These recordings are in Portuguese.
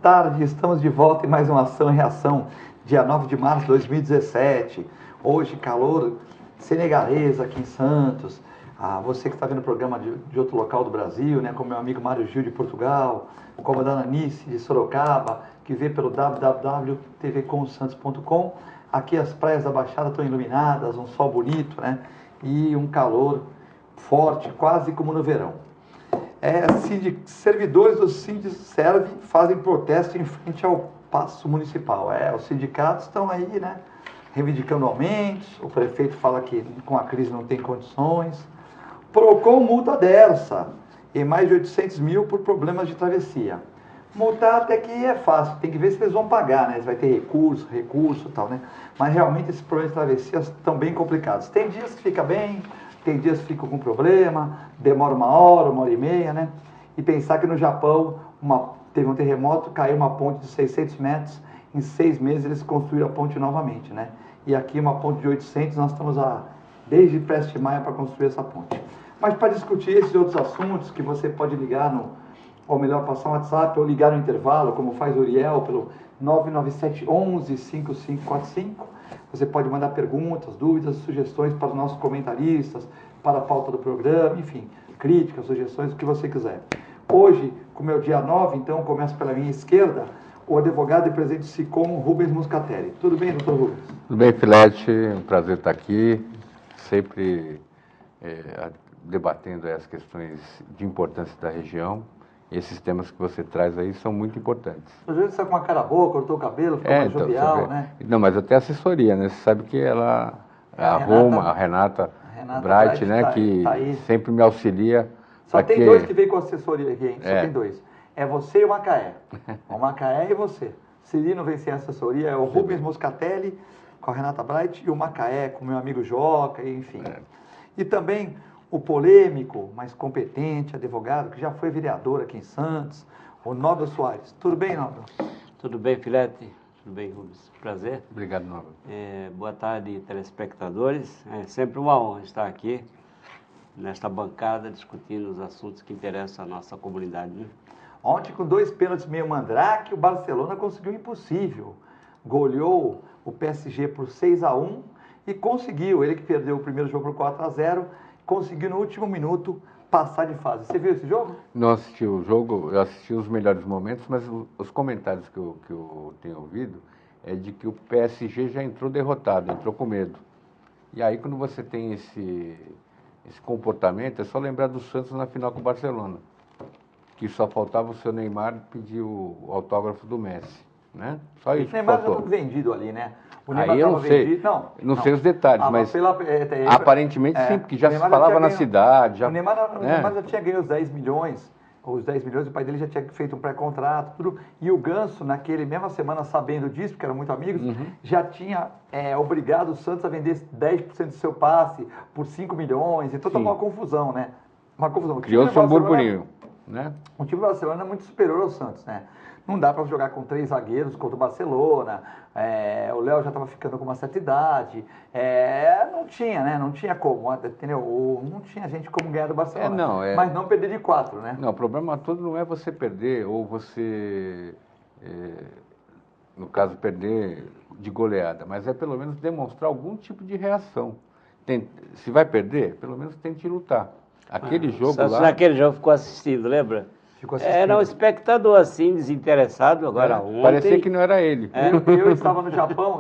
Tarde, estamos de volta em mais uma ação e reação, dia 9 de março de 2017. Hoje, calor senegalês aqui em Santos. Você que está vendo o programa de outro local do Brasil, né, como meu amigo Mário Gil de Portugal, como a Dana Nice de Sorocaba, que vê pelo www.tvcomsantos.com. Aqui as praias da Baixada estão iluminadas, um sol bonito, né, e um calor forte, quase como no verão. Servidores do Sindiserve fazem protesto em frente ao Paço Municipal. Os sindicatos estão aí, né, reivindicando aumentos. O prefeito fala que com a crise não tem condições. Procon multa Dersa e mais de 800 mil por problemas de travessia. Multar até que é fácil, tem que ver se eles vão pagar, né? Vai ter recurso e tal, né? Mas realmente esses problemas de travessia estão bem complicados. Tem dias que fica bem, tem dias que ficam com problema, demora uma hora e meia, né? E pensar que no Japão teve um terremoto, caiu uma ponte de 600 metros, em 6 meses eles construíram a ponte novamente, né? E aqui uma ponte de 800, nós estamos desde Prestes Maia para construir essa ponte. Mas para discutir esses outros assuntos, que você pode ligar ou melhor, passar um WhatsApp ou ligar no intervalo, como faz o Uriel, pelo 997 11 5545. Você pode mandar perguntas, dúvidas, sugestões para os nossos comentaristas, para a pauta do programa, enfim, críticas, sugestões, o que você quiser. Hoje, como é o dia 9, então, começo pela minha esquerda, o advogado e presidente do SICOM, Rubens Moscatelli. Tudo bem, doutor Rubens? Tudo bem, Filete, um prazer estar aqui, sempre debatendo as questões de importância da região. Esses temas que você traz aí são muito importantes. Às vezes você está com uma cara boa, cortou o cabelo, ficou mais jovial, né? Não, mas eu tenho assessoria, né? Você sabe que a Renata Bright, né? Que tá sempre me auxilia. Só tem dois que veio com assessoria aqui, hein? Só tem dois. É você e o Macaé. O Macaé e você. Cirino vem sem assessoria, é o Rubens Moscatelli com a Renata Bright e o Macaé com o meu amigo Joca, enfim. E também o polêmico, mas competente advogado, que já foi vereador aqui em Santos, o Nobel Soares. Tudo bem, Nobel? Tudo bem, Filete? Tudo bem, Rubens? Prazer. Obrigado, Nobel. Boa tarde, telespectadores. É sempre uma honra estar aqui, nesta bancada, discutindo os assuntos que interessam a nossa comunidade, né? Ontem, com 2 pênaltis meio mandrake, o Barcelona conseguiu o impossível. Goleou o PSG por 6-1 e conseguiu, ele que perdeu o primeiro jogo por 4-0, conseguiu no último minuto passar de fase. Você viu esse jogo? Não assisti o jogo, eu assisti os melhores momentos, mas os comentários que eu tenho ouvido é de que o PSG já entrou derrotado, entrou com medo. E aí quando você tem esse comportamento, é só lembrar do Santos na final com o Barcelona, que só faltava o seu Neymar pedir o autógrafo do Messi, né? Só isso. O Neymar já estava vendido ali, né? O Neymar aí eu não sei, vendido. Não sei os detalhes, mas aparentemente sim, porque já se falava na cidade. O Neymar já tinha ganho os 10 milhões, o pai dele já tinha feito um pré-contrato, tudo. E o Ganso, naquele mesma semana, sabendo disso, porque eram muito amigos, já tinha obrigado o Santos a vender 10% do seu passe por 5 milhões. Então estava uma confusão, né? Uma confusão. Criou-se um burburinho, né? O time do Barcelona é muito superior ao Santos, né? Não dá para jogar com 3 zagueiros contra o Barcelona. O Léo já estava ficando com uma certa idade. Não tinha, né? Não tinha como, entendeu? Não tinha gente como ganhar do Barcelona. Mas não perder de 4, né? Não, o problema todo não é você perder ou você, no caso, perder de goleada, mas é pelo menos demonstrar algum tipo de reação. Se vai perder, pelo menos tente lutar. Aquele jogo lá... Naquele jogo ficou assistindo, lembra? Era um espectador assim, desinteressado, agora ontem... Parecia que não era ele. Eu estava no Japão,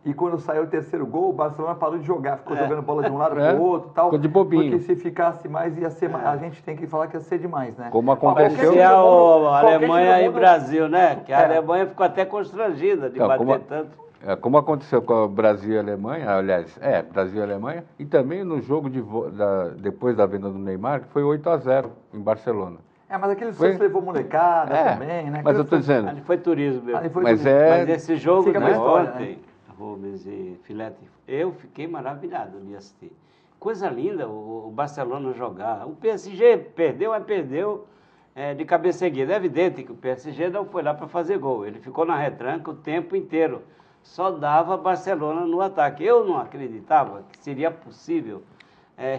e quando saiu o terceiro gol, o Barcelona parou de jogar, ficou jogando bola de um lado para o outro, tal. Ficou de bobinho. Porque se ficasse mais, ia ser a gente tem que falar que ia ser demais, né? Como aconteceu... a Alemanha e Brasil, né? Que a Alemanha ficou até constrangida de bater tanto. Como aconteceu com o Brasil e a Alemanha, aliás, Brasil e Alemanha, e também no jogo depois da venda do Neymar, que foi 8-0 em Barcelona. Mas aquele Santos levou molecada também, né? Mas eu estou dizendo... Ali foi turismo mesmo. Mas esse jogo, né, ontem, Rubens e Filete, eu fiquei maravilhado de assistir. Coisa linda o Barcelona jogar. O PSG perdeu, mas perdeu de cabeça erguida. É evidente que o PSG não foi lá para fazer gol. Ele ficou na retranca o tempo inteiro. Só dava Barcelona no ataque. Eu não acreditava que seria possível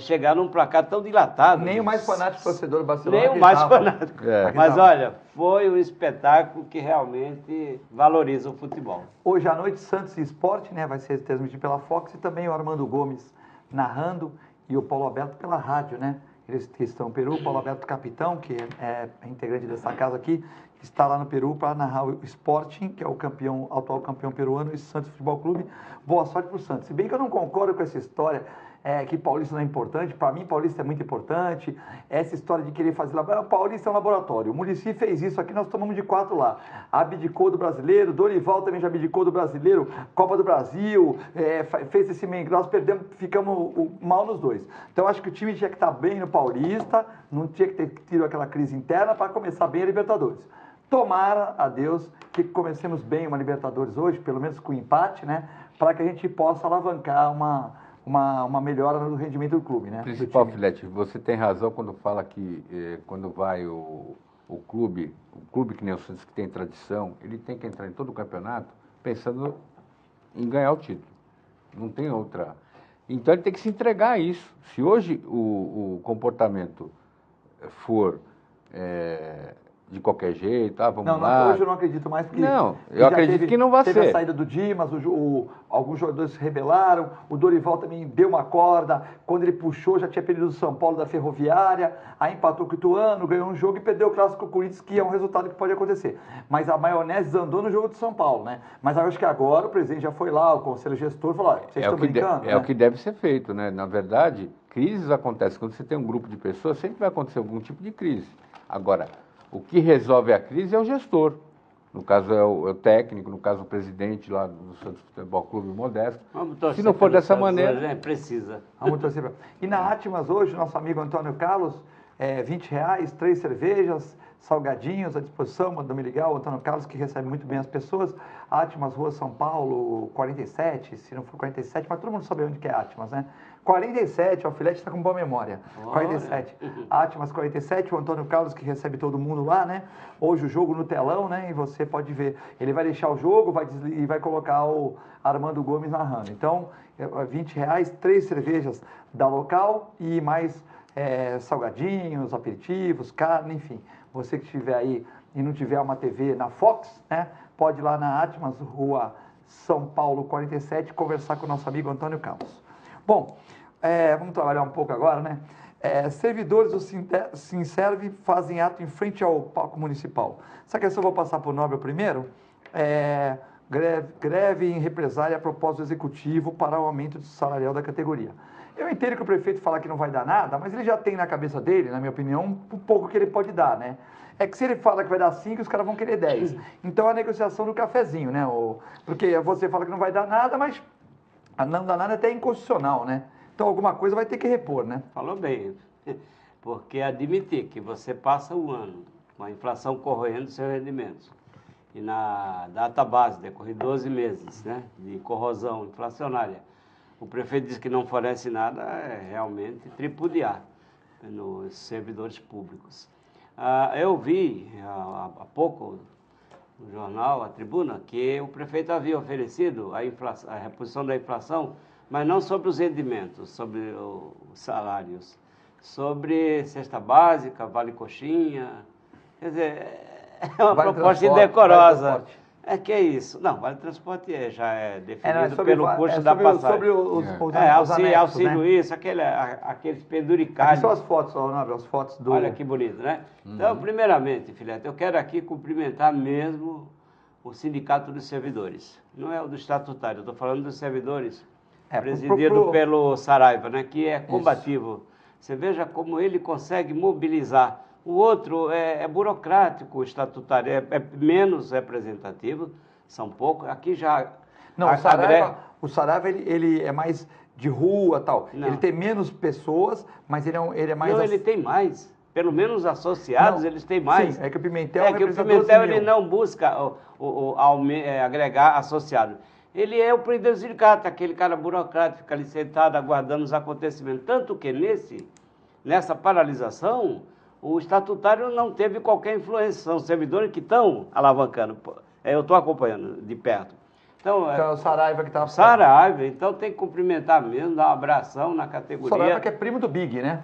chegar num placar tão dilatado. Nem o mais fanático torcedor do Barcelona. Nem o mais fanático. Mas Acreditava. olha, foi um espetáculo que realmente valoriza o futebol. Hoje à noite, Santos e Sport, né? Vai ser transmitido pela Fox e também o Armando Gomes narrando e o Paulo Alberto pela rádio, né? Eles que estão no Peru, o Paulo Alberto Capitão, que é integrante dessa casa aqui, está lá no Peru para narrar o Sporting, que é o atual campeão peruano, e Santos Futebol Clube. Boa sorte para o Santos. Se bem que eu não concordo com essa história que Paulista não é importante, para mim Paulista é muito importante, essa história de querer fazer lá, Paulista é um laboratório, o Muricy fez isso aqui, nós tomamos de 4 lá, abdicou do brasileiro, Dorival também já abdicou do brasileiro, Copa do Brasil, fez esse meio, nós perdemos, ficamos mal nos dois. Então acho que o time tinha que estar bem no Paulista, não tinha que ter tido aquela crise interna para começar bem a Libertadores. Tomara a Deus que comecemos bem uma Libertadores hoje, pelo menos com empate, né, para que a gente possa alavancar uma melhora no rendimento do clube, né? Principal, Filete, você tem razão quando fala que quando vai o clube que nem o Santos, que tem tradição, ele tem que entrar em todo o campeonato pensando em ganhar o título. Não tem outra. Então ele tem que se entregar a isso. Se hoje o comportamento for de qualquer jeito, vamos lá. Hoje eu não acredito mais, porque não, eu acredito que não vai ser. Teve a saída do Dimas, alguns jogadores se rebelaram, o Dorival também deu uma corda, quando ele puxou já tinha perdido o São Paulo da Ferroviária, aí empatou com o Ituano, ganhou um jogo e perdeu o Clássico Corinthians, que é um resultado que pode acontecer. Mas a maionese andou no jogo de São Paulo, né? Mas eu acho que agora o presidente já foi lá, o conselho gestor falou, vocês estão brincando? É o que deve ser feito, né? Na verdade, crises acontecem, quando você tem um grupo de pessoas, sempre vai acontecer algum tipo de crise. Agora, o que resolve a crise é o gestor. No caso é o técnico, no caso o presidente lá do Santos Futebol Clube Modesto. Se não for dessa maneira... Hoje, precisa. Vamos torcer. E na Atmas hoje, nosso amigo Antônio Carlos, R$20, 3 cervejas, salgadinhos à disposição, mandou-me ligar, o Antônio Carlos, que recebe muito bem as pessoas. Atmas, Rua São Paulo, 47, se não for 47, mas todo mundo sabe onde que é Atmas, né? 47, o Filete está com boa memória. 47. Atmas 47, o Antônio Carlos, que recebe todo mundo lá, né? Hoje o jogo no telão, né? E você pode ver. Ele vai deixar o jogo e vai colocar o Armando Gomes narrando. Então, R$20, 3 cervejas da local e mais salgadinhos, aperitivos, carne, enfim. Você que estiver aí e não tiver uma TV na Fox, né? Pode ir lá na Atmas, Rua São Paulo 47, conversar com o nosso amigo Antônio Carlos. Bom, vamos trabalhar um pouco agora, né? Servidores do Sinserv fazem ato em frente ao palco municipal. Essa questão eu vou passar para o Nobel primeiro. Greve em represália a propósito do executivo para o aumento do salarial da categoria. Eu entendo que o prefeito fala que não vai dar nada, mas ele já tem na cabeça dele, na minha opinião, um pouco que ele pode dar, né? É que se ele fala que vai dar 5, os caras vão querer 10. Então, a negociação do cafezinho, né? Porque você fala que não vai dar nada, mas não dar nada é até inconstitucional, né? Então, alguma coisa vai ter que repor, né? Falou bem. Porque admitir que você passa um ano com a inflação corroendo seus rendimentos e na data base, decorre 12 meses, né, de corrosão inflacionária, o prefeito diz que não fornece nada, é realmente tripudiar nos servidores públicos. Eu vi há pouco no jornal, a Tribuna, que o prefeito havia oferecido a reposição da inflação, mas não sobre os rendimentos, sobre os salários, sobre cesta básica, vale coxinha, quer dizer, é uma proposta indecorosa. É que é isso. Não, vale transporte já é definido pelo custo da passagem. Sobre os auxílio, né? Isso, aqueles penduricalhos. Aqui são as fotos, Nobel, as fotos do... Olha que bonito, né? Então, primeiramente, Filete, eu quero aqui cumprimentar mesmo o Sindicato dos Servidores. Não é o do estatutário, eu estou falando dos servidores, presidido pelo Saraiva, né? Que é combativo. Isso. Você veja como ele consegue mobilizar. O outro é burocrático, o estatutário é menos representativo, são poucos. Aqui já... Não, o Saraiva ele é mais de rua e tal. Não. Ele tem menos pessoas, mas ele é mais... Não, ele tem mais. Pelo menos associados, eles têm mais. Sim, é que o Pimentel... ele não busca agregar associados. Ele é o presidente do sindicato, aquele cara burocrático, fica ali sentado aguardando os acontecimentos. Tanto que nessa paralisação... O estatutário não teve qualquer influência, são servidores que estão alavancando. Eu estou acompanhando de perto. Então, Então, o Saraiva que estava... Saraiva, então tem que cumprimentar mesmo, dar um abração na categoria. Saraiva que é primo do Big, né?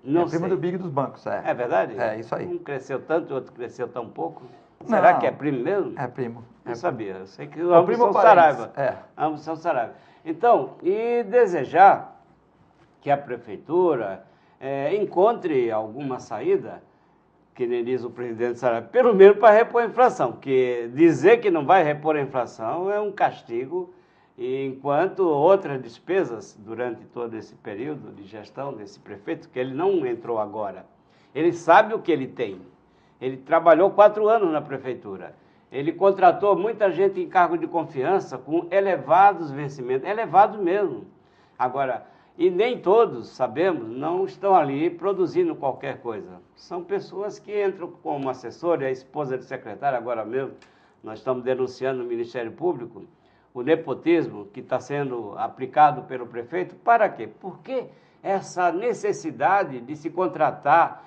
Não primo sei. do Big dos bancos, É verdade? É, isso aí. Um cresceu tanto, o outro cresceu tão pouco. Será Não. que é primo mesmo? É primo. Não sabia. Eu sei que O ambos primo são parentes, Saraiva. é. Ambos são Saraiva. Então, e desejar que a prefeitura encontre alguma saída, que nem diz o presidente Saraiva, pelo menos para repor a inflação, porque dizer que não vai repor a inflação é um castigo, e enquanto outras despesas, durante todo esse período de gestão desse prefeito, que ele não entrou agora, ele sabe o que ele tem. Ele trabalhou 4 anos na prefeitura. Ele contratou muita gente em cargo de confiança com elevados vencimentos, elevados mesmo. Agora, e nem todos, sabemos, não estão ali produzindo qualquer coisa. São pessoas que entram como assessor, e a esposa de secretário, agora mesmo, nós estamos denunciando no Ministério Público, o nepotismo que está sendo aplicado pelo prefeito. Para quê? Porque essa necessidade de se contratar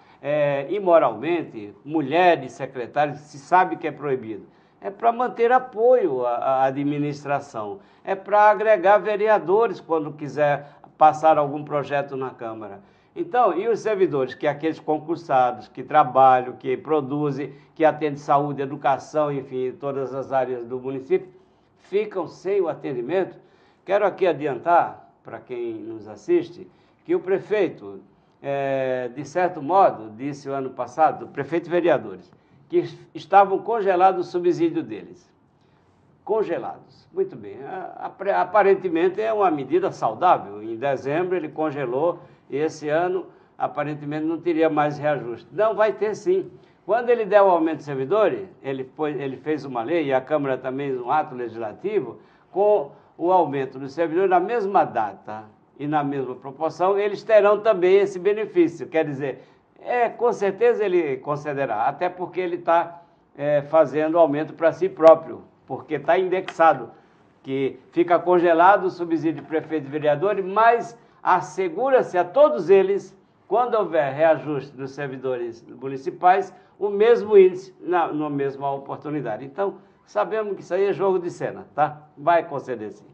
imoralmente mulheres secretárias, se sabe que é proibido. É para manter apoio à administração, é para agregar vereadores quando quiser passar algum projeto na Câmara. Então, e os servidores, que aqueles concursados, que trabalham, que produzem, que atendem saúde, educação, enfim, todas as áreas do município, ficam sem o atendimento. Quero aqui adiantar, para quem nos assiste, que o prefeito, de certo modo, disse o ano passado, o prefeito e vereadores, que estavam congelados o subsídio deles. Congelados. Muito bem. Aparentemente é uma medida saudável. Em dezembro ele congelou e esse ano aparentemente não teria mais reajuste. Não, vai ter sim. Quando ele der o aumento de servidores, ele fez uma lei e a Câmara também um ato legislativo com o aumento dos servidores na mesma data e na mesma proporção, eles terão também esse benefício. Quer dizer, com certeza ele concederá, até porque ele está fazendo aumento para si próprio, porque está indexado, que fica congelado o subsídio de prefeito e vereadores, mas assegura-se a todos eles, quando houver reajuste dos servidores municipais, o mesmo índice na mesma oportunidade. Então, sabemos que isso aí é jogo de cena, tá? Vai conceder sim.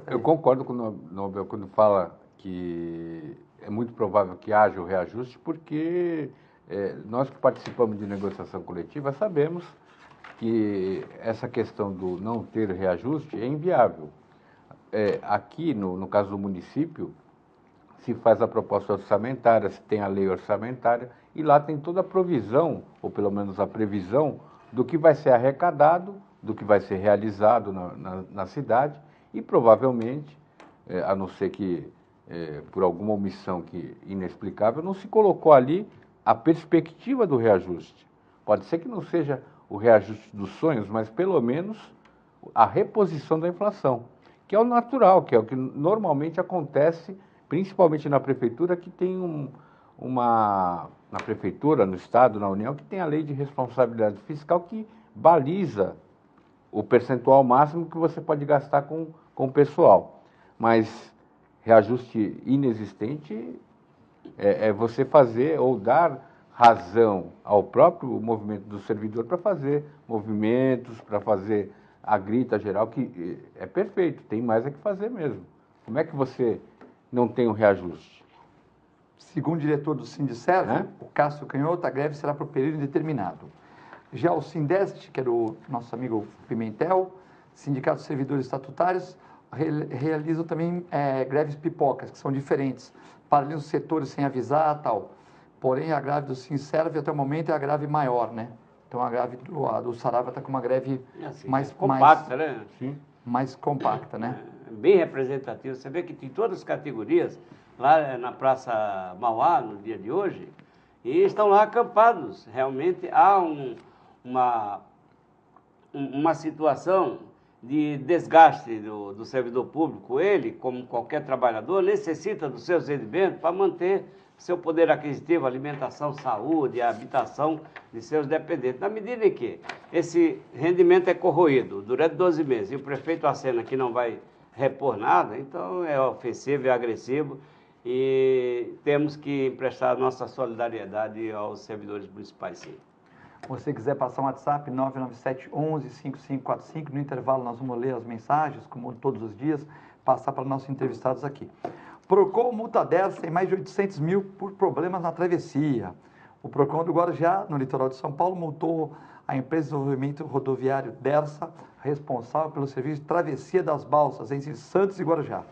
Eu concordo com o Nobel quando fala que é muito provável que haja o reajuste, porque nós que participamos de negociação coletiva sabemos que essa questão do não ter reajuste é inviável. Aqui, no caso do município, se faz a proposta orçamentária, se tem a lei orçamentária, e lá tem toda a provisão, ou pelo menos a previsão, do que vai ser arrecadado, do que vai ser realizado na cidade, e provavelmente, a não ser que por alguma omissão inexplicável, não se colocou ali a perspectiva do reajuste. Pode ser que não seja o reajuste dos sonhos, mas pelo menos a reposição da inflação, que é o natural, que é o que normalmente acontece, principalmente na prefeitura, que tem na prefeitura, no Estado, na União, que tem a lei de responsabilidade fiscal que baliza o percentual máximo que você pode gastar com o pessoal. Mas reajuste inexistente é você fazer ou dar razão ao próprio movimento do servidor para fazer movimentos, para fazer a grita geral, que é perfeito, tem mais a que fazer mesmo. Como é que você não tem um reajuste? Segundo o diretor do Sindicerv, o Cássio Canhoto, a greve será por período indeterminado. Já o Sindeste, que era o nosso amigo Pimentel, Sindicato de Servidores Estatutários, realizam também greves pipocas, que são diferentes, paralisam os setores sem avisar tal. Porém, a greve do Sindicerv até o momento é a greve maior, né? Então, a greve do Saraiva está com uma greve mais compacta, né? Sim. Mais compacta, né? Bem representativa. Você vê que tem todas as categorias lá na Praça Mauá, no dia de hoje, e estão lá acampados. Realmente há uma situação de desgaste do servidor público. Ele, como qualquer trabalhador, necessita dos seus rendimentos para manter seu poder aquisitivo, alimentação, saúde, habitação de seus dependentes. Na medida em que esse rendimento é corroído durante 12 meses e o prefeito acena que não vai repor nada, então é ofensivo, é agressivo e temos que prestar nossa solidariedade aos servidores municipais, sim. você quiser passar um WhatsApp, 997 11 5545. No intervalo nós vamos ler as mensagens, como todos os dias, passar para nossos entrevistados aqui. Procon multa Dersa em mais de 800 mil por problemas na travessia. O Procon do Guarujá, no litoral de São Paulo, multou a empresa de desenvolvimento rodoviário Dersa, responsável pelo serviço de travessia das balsas entre Santos e Guarujá.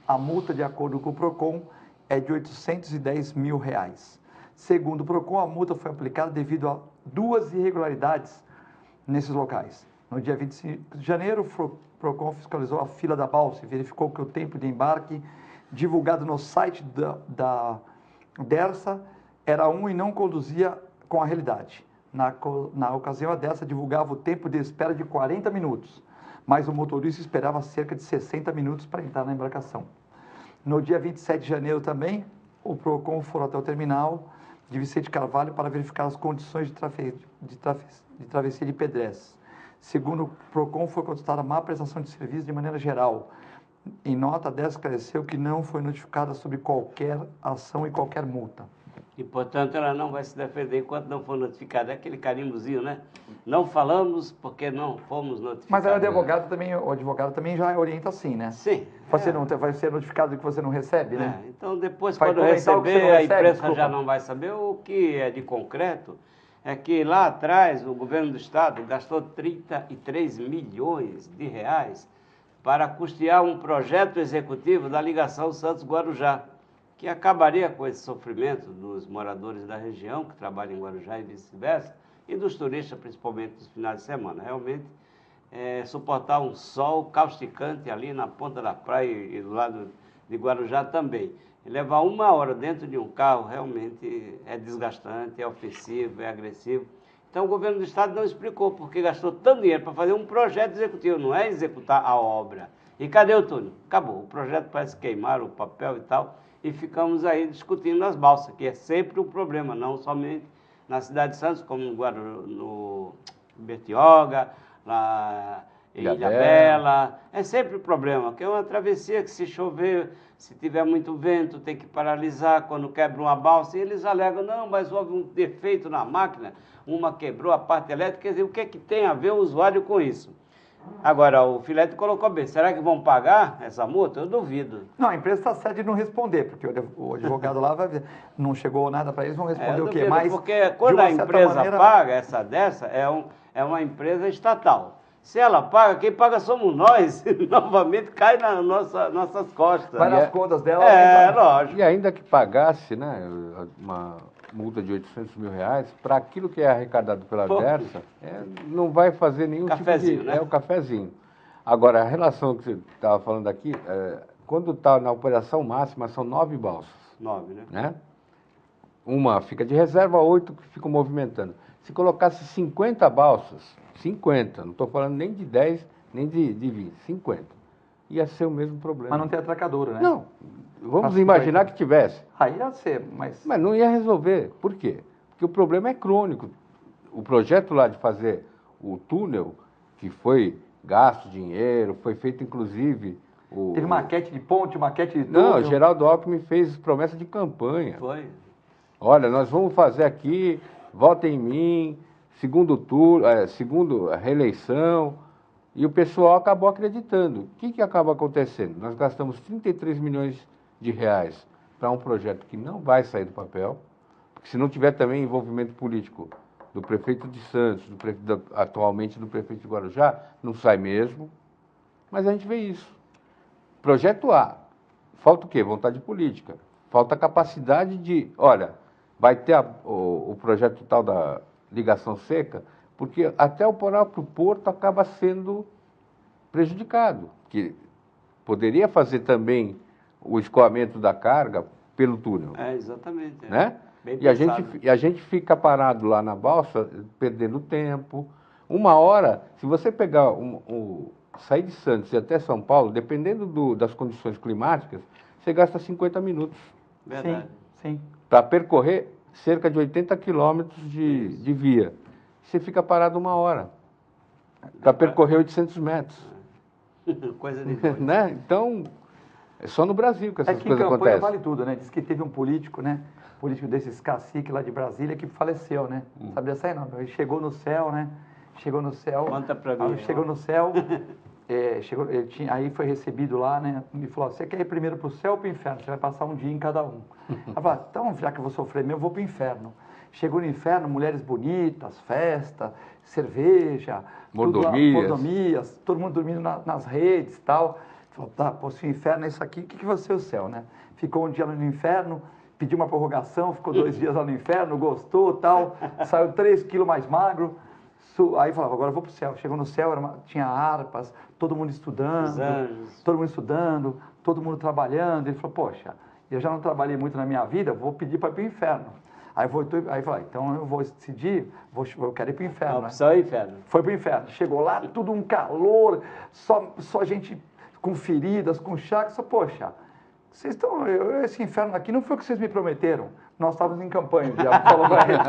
A multa, de acordo com o Procon, é de R$ 810 mil. Segundo o Procon, a multa foi aplicada devido a 2 irregularidades nesses locais. No dia 25 de janeiro, o Procon fiscalizou a fila da balsa e verificou que o tempo de embarque divulgado no site da Dersa era e não conduzia com a realidade. Na ocasião, a Dersa divulgava o tempo de espera de 40 minutos, mas o motorista esperava cerca de 60 minutos para entrar na embarcação. No dia 27 de janeiro também, o Procon foi até o terminal de Vicente Carvalho para verificar as condições de travessia de pedestres. Segundo o Procon, foi constatada má prestação de serviço de maneira geral. Em nota, a Dersa esclareceu que não foi notificada sobre qualquer ação e qualquer multa. E, portanto, ela não vai se defender enquanto não for notificada. É aquele carimbozinho, né? Não falamos porque não fomos notificados. Mas aí o advogado também já orienta assim, né? Sim. Você não vai ser notificado de que você não recebe, né? Então, depois, Vai quando receber, a imprensa já não vai saber. O que é de concreto é que lá atrás o governo do estado gastou 33 milhões de reais para custear um projeto executivo da ligação Santos-Guarujá, que acabaria com esse sofrimento dos moradores da região, que trabalham em Guarujá e vice-versa, e dos turistas, principalmente nos finais de semana. Realmente, suportar um sol causticante ali na ponta da praia e do lado de Guarujá também. E levar 1 hora dentro de um carro realmente é desgastante, é ofensivo, é agressivo. Então, o governo do estado não explicou porque gastou tanto dinheiro para fazer um projeto executivo, não é executar a obra. E cadê o túnel? Acabou. O projeto parece queimar o papel e tal, e ficamos aí discutindo as balsas, que é sempre um problema, não somente na cidade de Santos, como no Bertioga, lá em Ilhabela. É sempre um problema, porque é uma travessia que se chover, se tiver muito vento, tem que paralisar quando quebra uma balsa, e eles alegam, não, mas houve um defeito na máquina, uma quebrou a parte elétrica, quer dizer, o que é que tem a ver o usuário com isso? Agora, o Filete colocou bem, será que vão pagar essa multa? Eu duvido. Não, a empresa está certa de não responder, porque o advogado lá vai ver, não chegou nada para eles, vão responder o quê? Mas, porque quando a empresa paga dessa, é uma empresa estatal. Se ela paga, quem paga somos nós, novamente cai nas nossas costas. Vai nas contas dela. Lógico. E ainda que pagasse, né, uma multa de 800 mil reais, para aquilo que é arrecadado pela Dersa, não vai fazer nenhum cafezinho, tipo de... né? É o cafezinho. Agora, a relação que você estava falando aqui, quando está na operação máxima, são 9 balsas. 9, né? Uma fica de reserva, 8 que ficam movimentando. Se colocasse 50 balsas, 50, não estou falando nem de 10, nem de 20, 50, ia ser o mesmo problema. Mas não tem atracadora, né? Não, vamos imaginar que tivesse. Aí ia ser, mas não ia resolver. Por quê? Porque o problema é crônico. O projeto lá de fazer o túnel, que foi gasto dinheiro, foi feito inclusive... Teve maquete de ponte, maquete de túnel. Não, Geraldo Alckmin fez promessa de campanha. Foi. Olha, nós vamos fazer aqui, votem em mim, segundo turno, segundo a reeleição, e o pessoal acabou acreditando. O que acaba acontecendo? Nós gastamos 33 milhões de reais para um projeto que não vai sair do papel, porque se não tiver também envolvimento político do prefeito de Santos, atualmente do prefeito de Guarujá, não sai mesmo. Mas a gente vê isso. Projeto A, falta o quê? Vontade política. Falta capacidade de... Olha, vai ter o projeto tal da ligação seca, porque até o próprio porto acaba sendo prejudicado, que poderia fazer também o escoamento da carga pelo túnel. Exatamente. Né? Bem E a gente fica parado lá na balsa, perdendo tempo. 1 hora, se você pegar sair de Santos e até São Paulo, dependendo das condições climáticas, você gasta 50 minutos. Verdade. Sim. Para percorrer cerca de 80 quilômetros de via. Você fica parado 1 hora para percorrer 800 metros. Coisa de doido. Né? Então, é só no Brasil que essas coisas campanha acontecem. vale tudo, né? Diz que teve um político, né? político desses caciques lá de Brasília que faleceu, né? Sabe dessa aí não? Ele chegou no céu, né? Chegou no céu. Conta pra mim. Chegou no céu, aí foi recebido lá, né? E falou, você quer ir primeiro pro céu ou pro inferno? Você vai passar um dia em cada um. Aí falou, então já que eu vou sofrer mesmo, eu vou pro inferno. Chegou no inferno, mulheres bonitas, festa, cerveja, mordomias, todo mundo dormindo nas redes e tal. Falou, tá, pô, se o inferno é isso aqui, o que vai ser o céu, né? Ficou um dia no inferno, pediu uma prorrogação, ficou 2 dias lá no inferno, gostou tal, saiu 3 quilos mais magro. Aí falava, agora eu vou pro céu. Chegou no céu, tinha harpas, todo mundo estudando, todo mundo trabalhando. Ele falou, poxa, eu já não trabalhei muito na minha vida, vou pedir para ir pro inferno. Aí falou, então eu vou decidir, eu quero ir pro inferno. A opção é inferno. Foi pro inferno. Chegou lá, tudo um calor, só gente com feridas, com chagas. Poxa, vocês estão, esse inferno aqui não foi o que vocês me prometeram. Nós estávamos em campanha, o diabo falou para ele.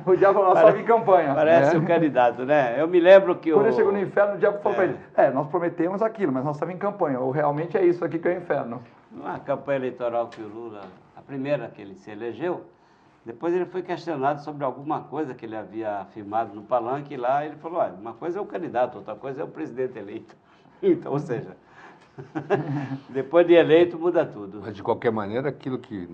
O diabo falou, nós estávamos em campanha. Parece um candidato, né? Eu me lembro que Quando ele chegou no inferno, o diabo falou para ele, nós prometemos aquilo, mas nós estávamos em campanha. Ou realmente é isso aqui que é o inferno. Uma campanha eleitoral que o Lula, a primeira que ele se elegeu, depois ele foi questionado sobre alguma coisa que ele havia afirmado no palanque lá, ele falou, olha, uma coisa é o candidato, outra coisa é o presidente eleito. Então, ou seja, depois de eleito muda tudo. Mas de qualquer maneira, aquilo que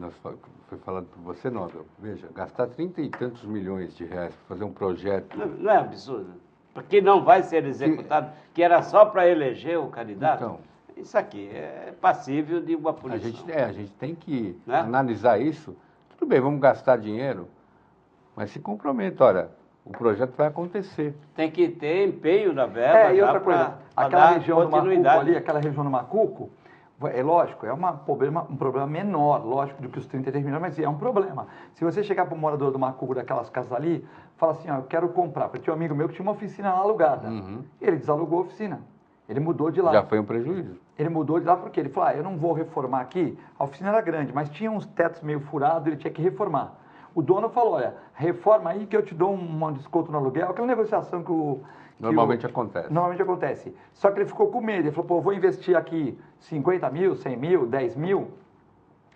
foi falado por você, Nobel, veja, gastar 30 e tantos milhões de reais para fazer um projeto... Não é absurdo? Porque não vai ser executado, que era só para eleger o candidato? Então, isso aqui é passível de uma punição. A gente tem que analisar isso. Tudo bem, vamos gastar dinheiro, mas se comprometa, olha, o projeto vai acontecer. Tem que ter empenho na verba. E outra coisa, aquela região do Macuco ali, aquela região do Macuco, é lógico, é um problema menor, lógico, do que os 33 milhões, mas é um problema. Se você chegar para o morador do Macuco, daquelas casas ali, fala assim, eu quero comprar, porque tinha um amigo meu que tinha uma oficina lá alugada. Ele desalugou a oficina. Ele mudou de lá. Já foi um prejuízo. Ele mudou de lá porque ele falou, eu não vou reformar aqui. A oficina era grande, mas tinha uns tetos meio furados, ele tinha que reformar. O dono falou, olha, reforma aí que eu te dou um desconto no aluguel. Aquela negociação que normalmente acontece. Normalmente acontece. Só que ele ficou com medo. Ele falou, pô, eu vou investir aqui 50 mil, 100 mil, 10 mil.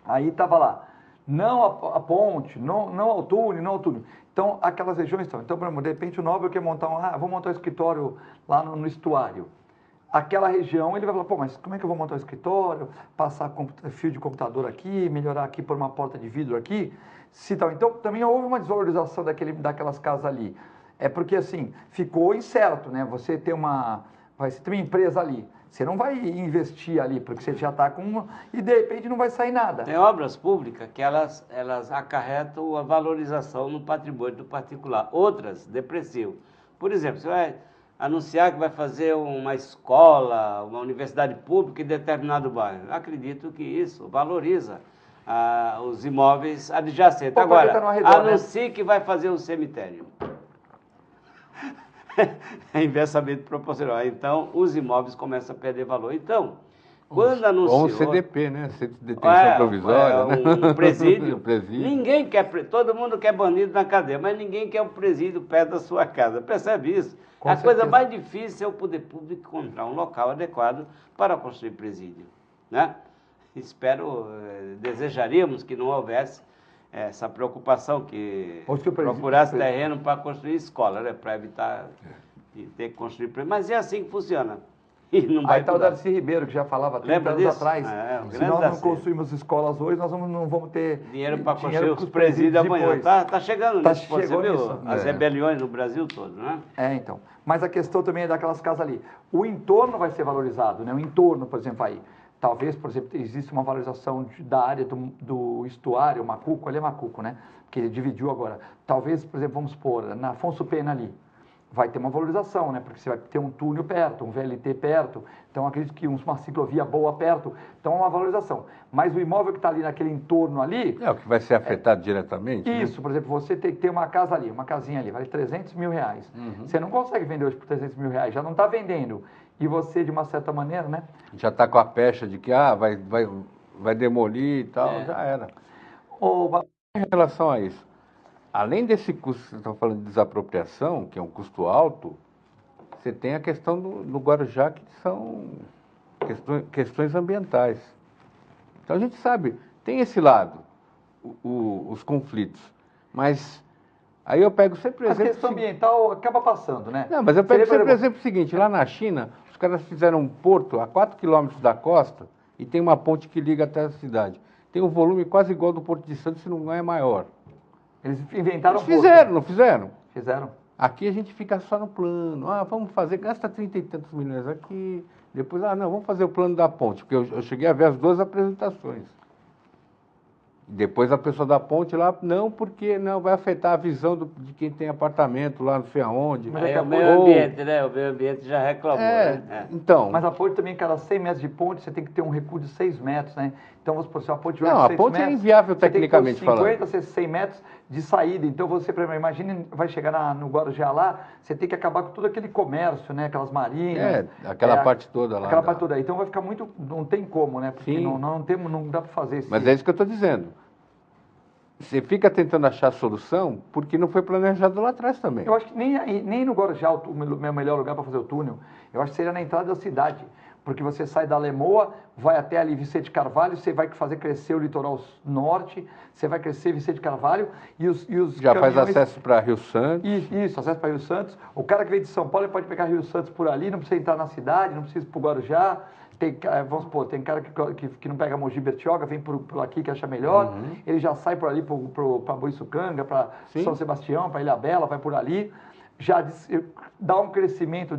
Aí estava lá, não a ponte, não ao túnel, não ao túnel. Então, aquelas regiões estão. Então, de repente, o Nobel quer montar vou montar um escritório lá no estuário. Aquela região, ele vai falar, pô, mas como é que eu vou montar um escritório, passar fio de computador aqui, melhorar aqui, pôr uma porta de vidro aqui, se tal. Então, também houve uma desvalorização daquelas casas ali. É porque, assim, ficou incerto, né? Você ter uma empresa ali, você não vai investir ali, porque você já está com uma, e de repente não vai sair nada. Tem obras públicas que elas acarretam a valorização no patrimônio do particular, outras depreciam. Por exemplo, você vai anunciar que vai fazer uma escola, uma universidade pública em determinado bairro. Eu acredito que isso valoriza os imóveis adjacentes. Agora, anuncie que vai fazer um cemitério. É inversamente proporcional. Então, os imóveis começam a perder valor. Então, quando anunciou... Ou um CDP, né? Centro de Detenção Provisória. Um presídio. Ninguém quer... Todo mundo quer bandido na cadeia, mas ninguém quer um presídio perto da sua casa. Percebe isso? A coisa mais difícil é o poder público encontrar um local adequado para construir presídio, né? Desejaríamos que não houvesse essa preocupação, que procurasse terreno para construir escola, né? Para evitar de ter que construir presídio. Mas é assim que funciona. E não vai está o Darcy Ribeiro, que já falava 30 anos atrás. Se nós não construímos escolas hoje, nós não vamos ter dinheiro para construir os presídios amanhã. Está chegando nisso, você viu? As rebeliões no Brasil todo, né? Então. Mas a questão também é daquelas casas ali. O entorno vai ser valorizado, né? O entorno, por exemplo, aí. Talvez, por exemplo, exista uma valorização da área do estuário, Macuco, ali é Macuco, né? Que ele dividiu agora. Talvez, por exemplo, vamos pôr na Afonso Pena ali. Vai ter uma valorização, né? Porque você vai ter um túnel perto, um VLT perto. Então, acredito que uma ciclovia boa perto. Então, é uma valorização. Mas o imóvel que está ali naquele entorno ali... É o que vai ser afetado diretamente? Isso, né? Por exemplo, você tem que ter uma casa ali, uma casinha ali, vale 300 mil reais. Você não consegue vender hoje por 300 mil reais, já não está vendendo. E você, de uma certa maneira, né? Já está com a pecha de que vai demolir e tal, já era. Em relação a isso, além desse custo, você está falando de desapropriação, que é um custo alto, você tem a questão do Guarujá, que são questões ambientais. Então a gente sabe, tem esse lado. os conflitos. Mas aí eu pego sempre o A exemplo... questão ambiental acaba passando, né? Não, mas eu pego sempre o exemplo... exemplo seguinte, lá na China, os caras fizeram um porto a 4 quilômetros da costa e tem uma ponte que liga até a cidade. Tem um volume quase igual do Porto de Santos, se não é maior. Eles inventaram Eles fizeram, não fizeram? Fizeram. Aqui a gente fica só no plano. Ah, vamos fazer, gasta 30 e tantos milhões aqui. Depois, não, vamos fazer o plano da ponte, porque eu cheguei a ver as 2 apresentações. Depois a pessoa da ponte lá, não, porque não vai afetar a visão de quem tem apartamento lá não sei aonde. Mas é o meio ambiente, né? O meio ambiente já reclamou, né? Então... Mas a ponte também, cada 100 metros de ponte, você tem que ter um recuo de 6 metros, né? Então, vamos supor, se a ponte Não, a ponte é inviável tecnicamente falando. Você tem que ter 50, 100 metros de saída. Então, você, imagine, vai chegar no Guarujá lá, você tem que acabar com todo aquele comércio, né? Aquelas marinas. Aquela parte toda lá. Aquela parte toda aí. Então, vai ficar muito... Não tem como, né? Porque não dá para fazer isso. Mas é isso que eu estou dizendo. Você fica tentando achar solução porque não foi planejado lá atrás também. Eu acho que nem no Guarujá o meu melhor lugar para fazer o túnel, eu acho que seria na entrada da cidade. Porque você sai da Lemoa, vai até ali Vicente Carvalho, você vai fazer crescer o litoral norte, você vai crescer Vicente Carvalho e os já caminhões... faz acesso para Rio Santos. Isso, acesso para Rio Santos. O cara que vem de São Paulo ele pode pegar Rio Santos por ali, não precisa entrar na cidade, não precisa ir para o Guarujá. Vamos supor, tem cara que não pega Mogi Bertioga, vem por aqui que acha melhor, ele já sai por ali para Boiçucanga, para São Sebastião, para Ilhabela, vai por ali, já dá um crescimento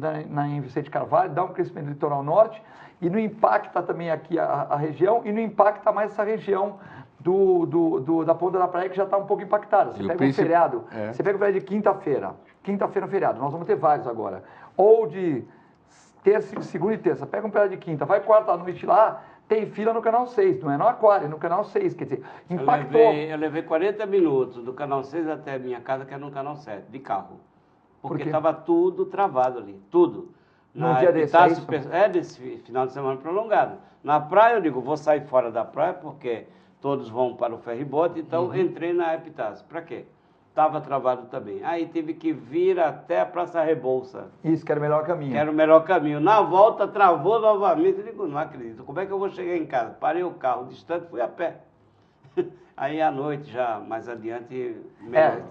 em Vicente Carvalho, dá um crescimento no litoral norte, e não impacta também aqui a região, e não impacta mais essa região da Ponta da Praia, que já está um pouco impactada. Você pega um feriado, você pega o feriado de quinta-feira é um feriado, nós vamos ter vários agora, ou de terça, segunda e terça, pega um feriado de quinta, vai quarta à noite lá, tem fila no Canal 6, não é no Aquário, é no Canal 6, quer dizer, impactou. Eu levei 40 minutos do Canal 6 até a minha casa, que é no Canal 7, de carro. Porque estava tudo travado ali, tudo. Num dia desse, é isso? Desse final de semana prolongado. Na praia, eu digo, vou sair fora da praia, porque todos vão para o ferryboat, então entrei na Epitácio. Para quê? Estava travado também. Aí tive que vir até a Praça Rebouça. Isso, que era o melhor caminho. Que era o melhor caminho. Na volta, travou novamente. Eu digo, não acredito. Como é que eu vou chegar em casa? Parei o carro distante, fui a pé. Aí à noite, já mais adiante...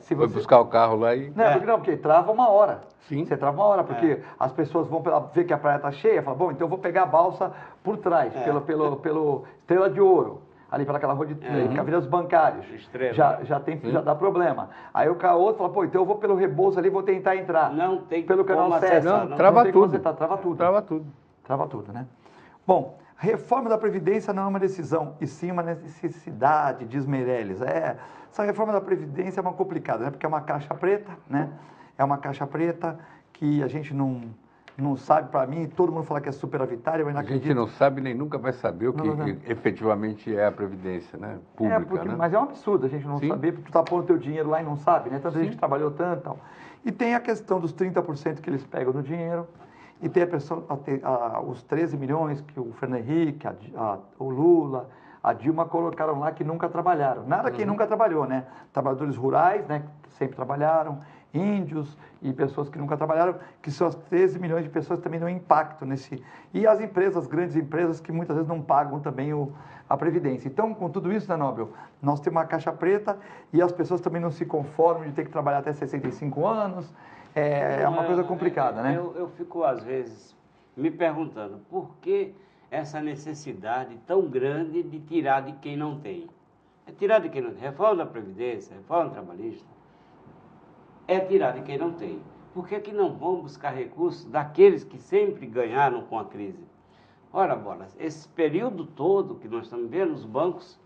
Foi buscar o carro lá e... Porque trava uma hora. Sim. Você trava uma hora, porque as pessoas vão ver que a praia está cheia, falam, bom, então eu vou pegar a balsa por trás, pelo Estrela de Ouro. Ali pelaquela rua de Cavilhos Bancários. Já dá problema. Aí o outro fala, pô, então eu vou pelo Rebouças ali, vou tentar entrar. Não tem pelo canal 7. Trava tudo. Trava tudo, né? Bom, reforma da Previdência não é uma decisão, e sim uma necessidade, diz Meirelles. Essa reforma da Previdência é uma complicada, né? Porque é uma caixa preta, né? É uma caixa preta que a gente não sabe, para mim, todo mundo fala que é superavitária, eu ainda acredito. A gente não sabe nem nunca vai saber o que efetivamente é a Previdência, né? Pública, né? Mas é um absurdo a gente não saber, porque tu está pondo o teu dinheiro lá e não sabe, né? Tanta gente trabalhou tanto e tal. E tem a questão dos 30% que eles pegam do dinheiro, e tem os 13 milhões que o Fernando Henrique, o Lula, a Dilma colocaram lá que nunca trabalharam. Nada quem nunca trabalhou, né? Trabalhadores rurais, né? Que sempre trabalharam, índios e pessoas que nunca trabalharam, que são as 13 milhões de pessoas que também não impactam nesse... E as empresas, grandes empresas, que muitas vezes não pagam também a Previdência. Então, com tudo isso, né, Nobel, nós temos uma caixa preta e as pessoas também não se conformam de ter que trabalhar até 65 anos. É uma coisa complicada, né? Eu fico, às vezes, me perguntando por que essa necessidade tão grande de tirar de quem não tem. É tirar de quem não tem. Reforma da Previdência, reforma trabalhista, é tirar de quem não tem. Por que que não vão buscar recursos daqueles que sempre ganharam com a crise? Ora, bolas, esse período todo que nós estamos vendo, os bancos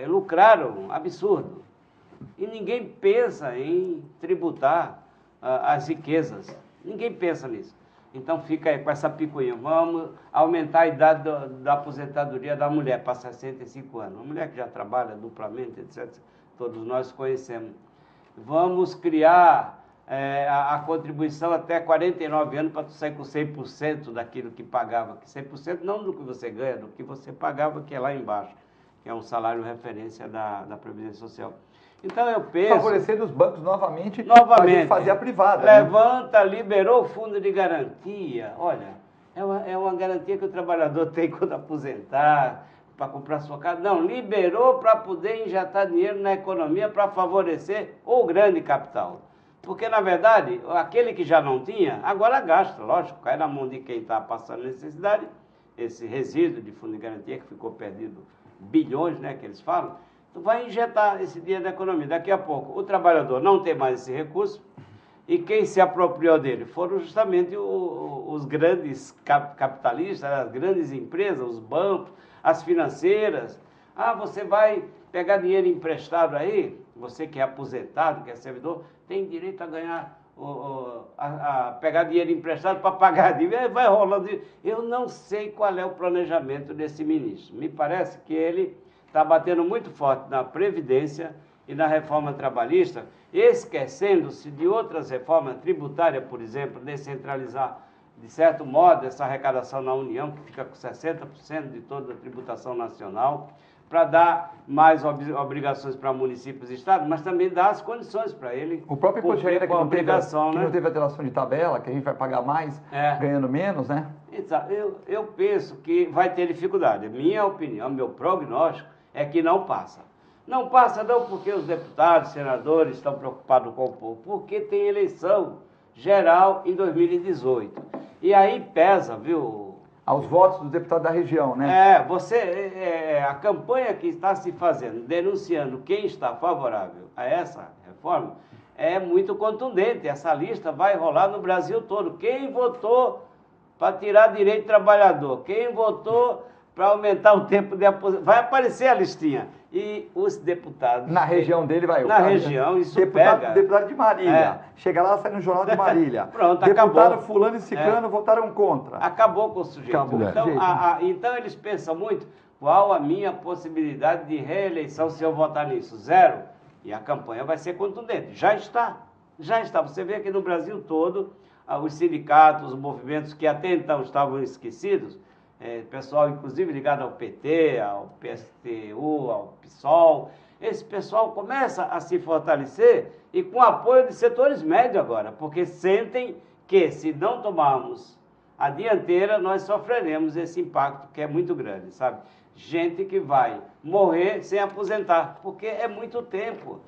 lucraram, absurdo. E ninguém pensa em tributar as riquezas. Ninguém pensa nisso. Então fica aí com essa picuinha. Vamos aumentar a idade da aposentadoria da mulher para 65 anos. Uma mulher que já trabalha duplamente, etc. Todos nós conhecemos. Vamos criar a contribuição até 49 anos para tu sair com 100% daquilo que pagava. 100% não do que você ganha, do que você pagava, que é lá embaixo, que é um salário referência da Previdência Social. Então eu penso... Favorecendo os bancos novamente. Para a gente fazer a privada. Levanta, liberou o fundo de garantia. Olha, é uma garantia que o trabalhador tem quando aposentar, para comprar sua casa. Não, liberou para poder injetar dinheiro na economia para favorecer o grande capital. Porque, na verdade, aquele que já não tinha, agora gasta, lógico, cai na mão de quem está passando necessidade, esse resíduo de fundo de garantia que ficou perdido, bilhões, né, que eles falam, tu vai injetar esse dinheiro na economia. Daqui a pouco, o trabalhador não tem mais esse recurso, e quem se apropriou dele foram justamente os grandes capitalistas, as grandes empresas, os bancos, as financeiras. Ah, você vai pegar dinheiro emprestado aí, você que é aposentado, que é servidor, tem direito a ganhar, a pegar dinheiro emprestado para pagar a dívida, vai rolando. Eu não sei qual é o planejamento desse ministro. Me parece que ele está batendo muito forte na Previdência e na reforma trabalhista, esquecendo-se de outras reformas tributárias, por exemplo, descentralizar, de certo modo, essa arrecadação na União, que fica com 60% de toda a tributação nacional, para dar mais obrigações para municípios e estados, mas também dar as condições para ele. O próprio imposto de renda que não teve né? alteração de tabela, que a gente vai pagar mais, ganhando menos, né? Exato. Eu penso que vai ter dificuldade. Minha opinião, meu prognóstico é que não passa. Não passa não porque os deputados, senadores estão preocupados com o povo, porque tem eleição geral em 2018. E aí pesa, viu? Aos votos dos deputados da região, né? A campanha que está se fazendo, denunciando quem está favorável a essa reforma, é muito contundente. Essa lista vai rolar no Brasil todo. Quem votou para tirar direito do trabalhador? Quem votou para aumentar o tempo de aposentadoria? Vai aparecer a listinha. E os deputados... Na região dele vai... Na região, isso pega. Deputado de Marília. Chega lá, sai no Jornal de Marília. Pronto, deputado acabou. fulano e ciclano votaram contra. Acabou com o sujeito. Acabou. Então eles pensam muito, qual a minha possibilidade de reeleição se eu votar nisso? 0. E a campanha vai ser contundente. Já está. Você vê que no Brasil todo, os sindicatos, os movimentos que até então estavam esquecidos, pessoal inclusive ligado ao PT, ao PSTU, ao PSOL, esse pessoal começa a se fortalecer e com apoio de setores médios agora, porque sentem que se não tomarmos a dianteira, nós sofreremos esse impacto que é muito grande, sabe? Gente que vai morrer sem aposentar, porque é muito tempo.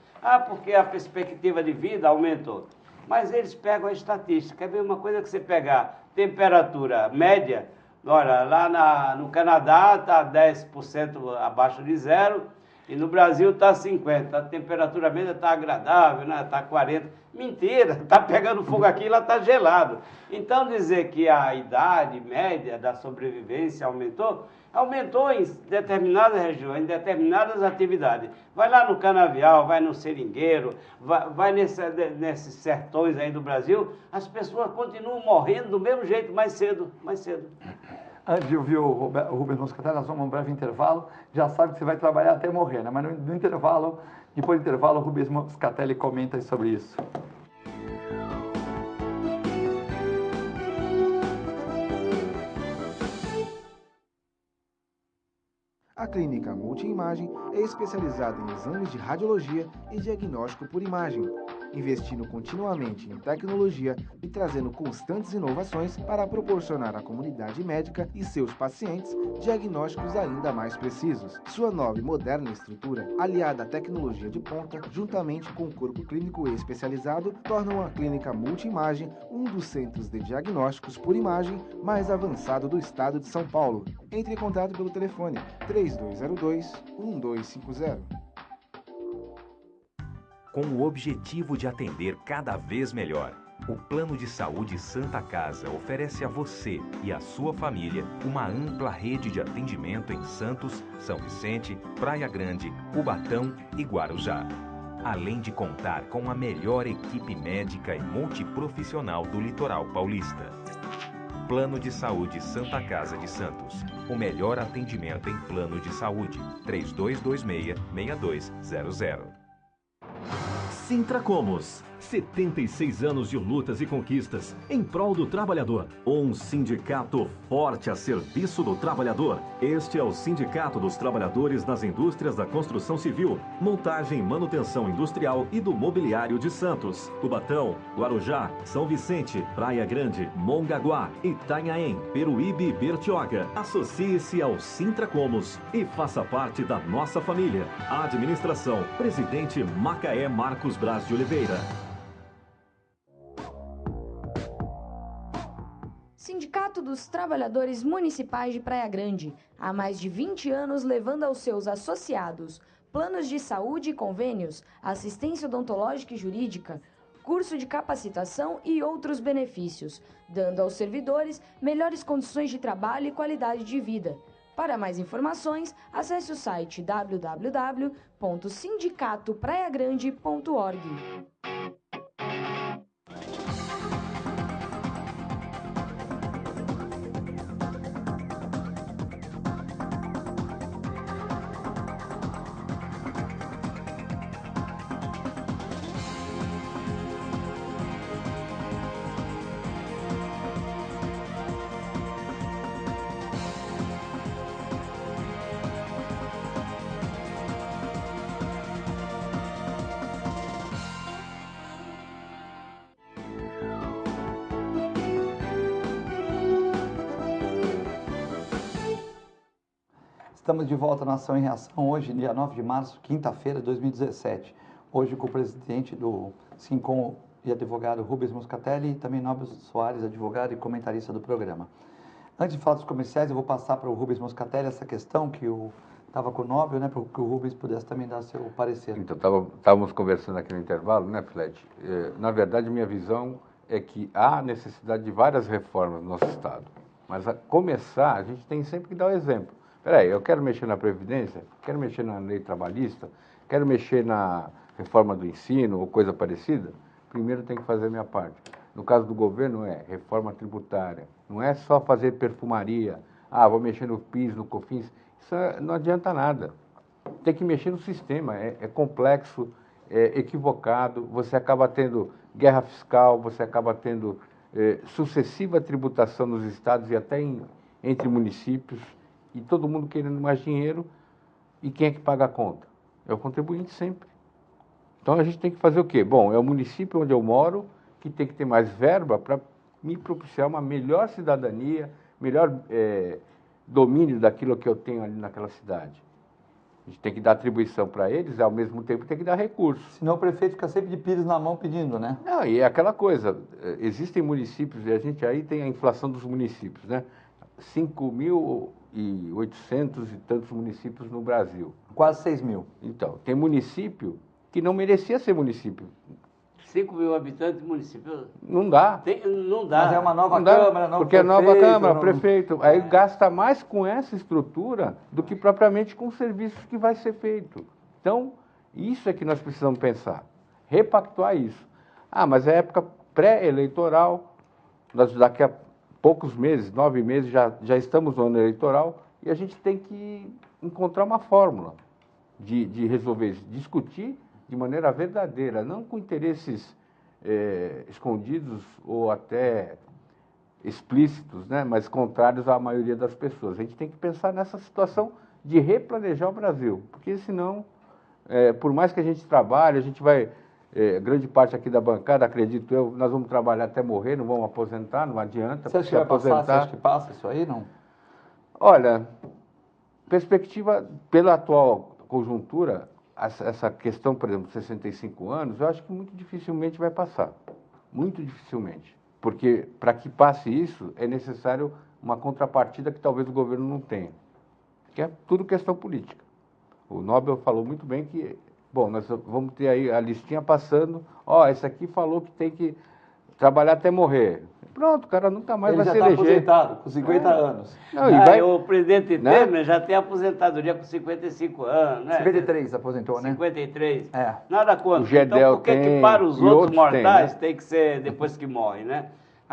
Porque a perspectiva de vida aumentou. Mas eles pegam a estatística. Quer ver uma coisa que você pegar temperatura média? Olha, lá no Canadá está 10% abaixo de 0 e no Brasil está 50%. A temperatura média está agradável, né? Está 40%. Mentira, está pegando fogo aqui e lá está gelado. Então dizer que a idade média da sobrevivência aumentou em determinadas regiões, em determinadas atividades. Vai lá no canavial, vai no seringueiro, vai nesses sertões aí do Brasil, as pessoas continuam morrendo do mesmo jeito, mais cedo. Antes de ouvir o Rubens Moscatelli, nós vamos a um breve intervalo. Já sabe que você vai trabalhar até morrer, né? Mas no intervalo, depois do intervalo, o Rubens Moscatelli comenta sobre isso. A Clínica Multiimagem é especializada em exames de radiologia e diagnóstico por imagem, investindo continuamente em tecnologia e trazendo constantes inovações para proporcionar à comunidade médica e seus pacientes diagnósticos ainda mais precisos. Sua nova e moderna estrutura, aliada à tecnologia de ponta, juntamente com o corpo clínico especializado, tornam a Clínica Multiimagem um dos centros de diagnósticos por imagem mais avançado do estado de São Paulo. Entre em contato pelo telefone 3202-1250. Com o objetivo de atender cada vez melhor, o Plano de Saúde Santa Casa oferece a você e a sua família uma ampla rede de atendimento em Santos, São Vicente, Praia Grande, Cubatão e Guarujá. Além de contar com a melhor equipe médica e multiprofissional do litoral paulista. Plano de Saúde Santa Casa de Santos. O melhor atendimento em plano de saúde. 3226-6200. Sintracomos. 76 anos de lutas e conquistas em prol do trabalhador. Um sindicato forte a serviço do trabalhador. Este é o Sindicato dos Trabalhadores das Indústrias da Construção Civil, Montagem e Manutenção Industrial e do Mobiliário de Santos, Cubatão, Guarujá, São Vicente, Praia Grande, Mongaguá, Itanhaém, Peruíbe e Bertioga. Associe-se ao Sintracomos e faça parte da nossa família. Administração, Presidente Macaé Marcos Braz de Oliveira. Sindicato dos Trabalhadores Municipais de Praia Grande, há mais de 20 anos levando aos seus associados planos de saúde e convênios, assistência odontológica e jurídica, curso de capacitação e outros benefícios, dando aos servidores melhores condições de trabalho e qualidade de vida. Para mais informações, acesse o site www.sindicatopraiagrande.org. Estamos de volta na Ação em Reação, hoje, dia 9 de março, quinta-feira de 2017. Hoje com o presidente do SINCOM e advogado Rubens Moscatelli e também Nobel Soares, advogado e comentarista do programa. Antes de falar dos comerciais, eu vou passar para o Rubens Moscatelli essa questão que estava com o Nobel, né, para que o Rubens pudesse também dar seu parecer. Então, estávamos conversando aqui no intervalo, né, Flete? Na verdade, minha visão é que há necessidade de várias reformas no nosso Estado. Mas, a começar, a gente tem sempre que dar o exemplo. Peraí, eu quero mexer na Previdência, quero mexer na lei trabalhista, quero mexer na reforma do ensino ou coisa parecida, primeiro tem que fazer a minha parte. No caso do governo é reforma tributária, não é só fazer perfumaria, vou mexer no PIS, no COFINS, isso não adianta nada. Tem que mexer no sistema, é complexo, é equivocado, você acaba tendo guerra fiscal, você acaba tendo sucessiva tributação nos estados e até entre municípios, e todo mundo querendo mais dinheiro, e quem é que paga a conta? É o contribuinte sempre. Então a gente tem que fazer o quê? Bom, é o município onde eu moro que tem que ter mais verba para me propiciar uma melhor cidadania, melhor domínio daquilo que eu tenho ali naquela cidade. A gente tem que dar atribuição para eles e ao mesmo tempo tem que dar recursos. Senão o prefeito fica sempre de pires na mão pedindo, né? Não, e é aquela coisa, existem municípios, e a gente aí tem a inflação dos municípios, né? 5.800 e tantos municípios no Brasil. Quase 6 mil. Então, tem município que não merecia ser município. 5 mil habitantes de município? Não dá. Não dá. Mas é uma nova Não dá, Câmara, não porque é prefeito, nova Câmara, não... prefeito. Aí gasta mais com essa estrutura do que propriamente com os serviços que vai ser feito. Então, isso é que nós precisamos pensar. Repactuar isso. Mas é época pré-eleitoral, nós daqui a poucos meses, 9 meses, já estamos no ano eleitoral, e a gente tem que encontrar uma fórmula de resolver isso, discutir de maneira verdadeira, não com interesses escondidos ou até explícitos, né, mas contrários à maioria das pessoas. A gente tem que pensar nessa situação de replanejar o Brasil, porque senão, por mais que a gente trabalhe, a gente vai... grande parte aqui da bancada, acredito eu, nós vamos trabalhar até morrer, não vamos aposentar, não adianta. Você acha que vai passar? Você acha que passa isso aí, não? Olha, perspectiva pela atual conjuntura, essa questão, por exemplo, de 65 anos, eu acho que muito dificilmente vai passar. Muito dificilmente. Porque para que passe isso, é necessário uma contrapartida que talvez o governo não tenha. Que é tudo questão política. O Nobel falou muito bem que... Bom, nós vamos ter aí a listinha passando. Esse aqui falou que tem que trabalhar até morrer. Pronto, o cara nunca mais vai se eleger. Ele já está aposentado, com 50 anos. O presidente Temer já tem aposentadoria com 55 anos, né? 53 aposentou, né? 53. Nada contra. O Gedel então, por que tem, para os outros mortais né? tem que ser depois que morre, né?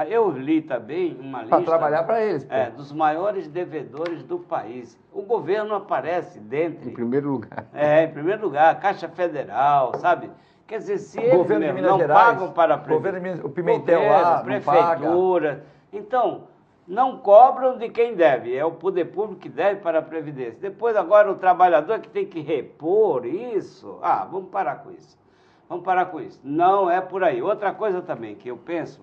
Eu li também uma lista... Para trabalhar para eles. dos maiores devedores do país. O governo aparece dentro. Em primeiro lugar. Em primeiro lugar, Caixa Federal, sabe? Quer dizer, se O eles governo de mesmo Minas não Gerais, pagam para a o governo de Previdência, Minas, o Pimentel lá, não prefeitura, então, não cobram de quem deve, é o poder público que deve para a Previdência. Depois, agora, o trabalhador que tem que repor isso, vamos parar com isso. Vamos parar com isso. Não é por aí. Outra coisa também que eu penso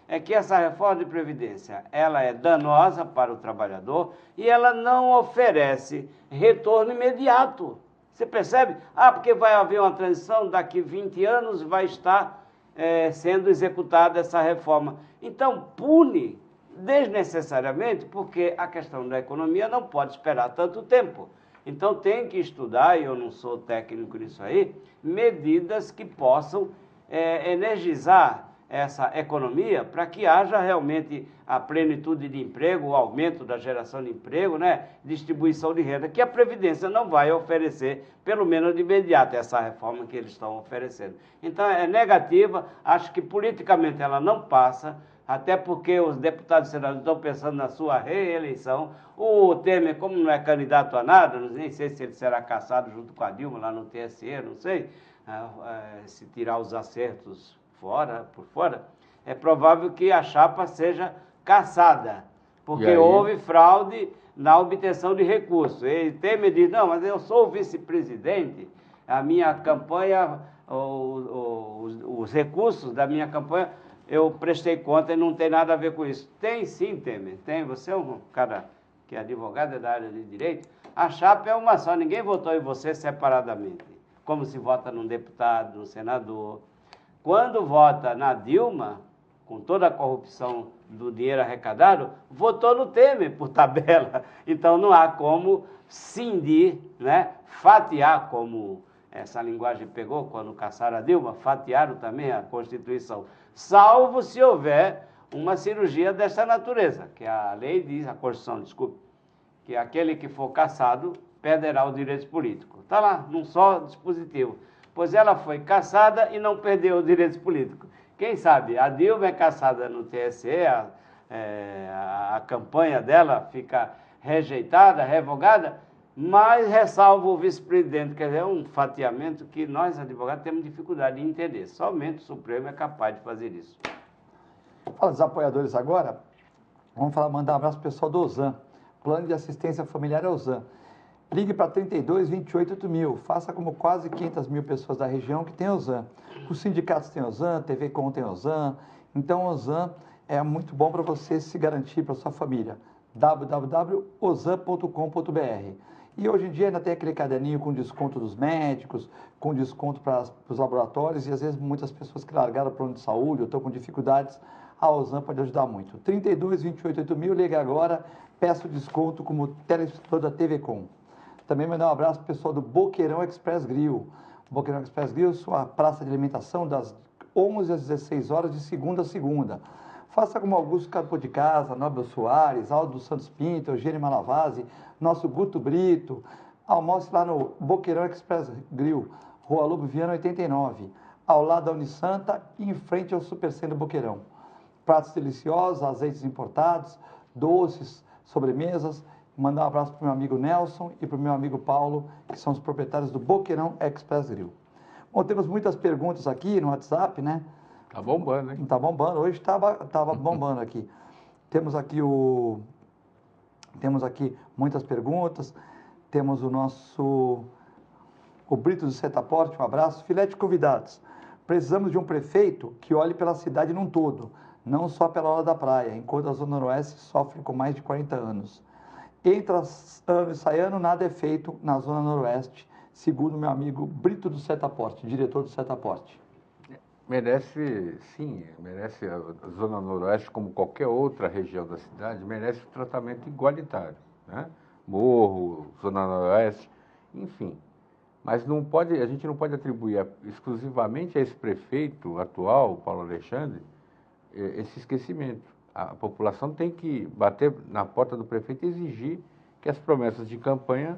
é que essa reforma de Previdência, ela é danosa para o trabalhador e ela não oferece retorno imediato. Você percebe? Porque vai haver uma transição, daqui 20 anos vai estar sendo executada essa reforma. Então, pune desnecessariamente, porque a questão da economia não pode esperar tanto tempo. Então, tem que estudar, e eu não sou técnico nisso aí, medidas que possam energizar essa economia para que haja realmente a plenitude de emprego, o aumento da geração de emprego, né, distribuição de renda, que a Previdência não vai oferecer, pelo menos de imediato, essa reforma que eles estão oferecendo. Então, é negativa, acho que politicamente ela não passa, até porque os deputados e senadores estão pensando na sua reeleição. O Temer, como não é candidato a nada, nem sei se ele será caçado junto com a Dilma lá no TSE, não sei, se tirar os acertos por fora, é provável que a chapa seja caçada, porque houve fraude na obtenção de recursos. E Temer diz, não, mas eu sou o vice-presidente, a minha campanha, os recursos da minha campanha, eu prestei conta e não tem nada a ver com isso. Tem sim, Temer, tem. Você é um cara que é advogado, é da área de direito. A chapa é uma só, ninguém votou em você separadamente, como se vota num deputado, num senador. Quando vota na Dilma, com toda a corrupção do dinheiro arrecadado, votou no Temer, por tabela. Então não há como cindir, né? Fatiar, como essa linguagem pegou quando caçaram a Dilma, fatiaram também a Constituição, salvo se houver uma cirurgia dessa natureza, que a lei diz, a Constituição, desculpe, que aquele que for cassado perderá os direitos políticos. Está lá, num só dispositivo. Pois ela foi cassada e não perdeu os direitos políticos. Quem sabe, a Dilma é cassada no TSE, a campanha dela fica rejeitada, revogada, mas ressalva o vice-presidente, quer dizer, é um fatiamento que nós, advogados, temos dificuldade de entender. Somente o Supremo é capaz de fazer isso. Fala dos apoiadores agora. Vamos mandar um abraço pro pessoal do OSAN. Plano de Assistência Familiar é OSAN. Ligue para 32 28 8000. Faça como quase 500 mil pessoas da região que tem OSAN. Os sindicatos têm OSAN, TV Com tem OSAN. Então, OSAN é muito bom para você se garantir para sua família. www.osan.com.br. E hoje em dia ainda tem aquele caderninho com desconto dos médicos, com desconto para os laboratórios, e às vezes muitas pessoas que largaram o plano de saúde ou estão com dificuldades, a OSAN pode ajudar muito. 32 28 8000, liga agora, peça o desconto como telespectador da TV Com. Também mandar um abraço para o pessoal do Boqueirão Express Grill. Boqueirão Express Grill, sua praça de alimentação das 11 às 16 horas de segunda a segunda. Faça como Augusto Capô de Casa, Nobel Soares, Aldo Santos Pinto, Eugênio Malavasi, nosso Guto Brito. Almoce lá no Boqueirão Express Grill, Rua Lobo Viana 89, ao lado da Unisanta e em frente ao Supercentro Boqueirão. Pratos deliciosos, azeites importados, doces, sobremesas. Mandar um abraço para o meu amigo Nelson e para o meu amigo Paulo, que são os proprietários do Boqueirão Express Grill. Bom, temos muitas perguntas aqui no WhatsApp, né? Tá bombando, hein? Tá bombando, hoje tava bombando aqui. Temos aqui muitas perguntas. Temos o Brito do Setaporte, um abraço. Filete de convidados. Precisamos de um prefeito que olhe pela cidade num todo, não só pela hora da praia, enquanto a Zona Noroeste sofre com mais de 40 anos. Entre ano e sai ano, nada é feito na Zona Noroeste, segundo meu amigo Brito do Setaporte, diretor do Setaporte. Merece, sim, merece a Zona Noroeste, como qualquer outra região da cidade, merece um tratamento igualitário, né? Morro, Zona Noroeste, enfim. Mas a gente não pode atribuir exclusivamente a esse prefeito atual, Paulo Alexandre, esse esquecimento. A população tem que bater na porta do prefeito e exigir que as promessas de campanha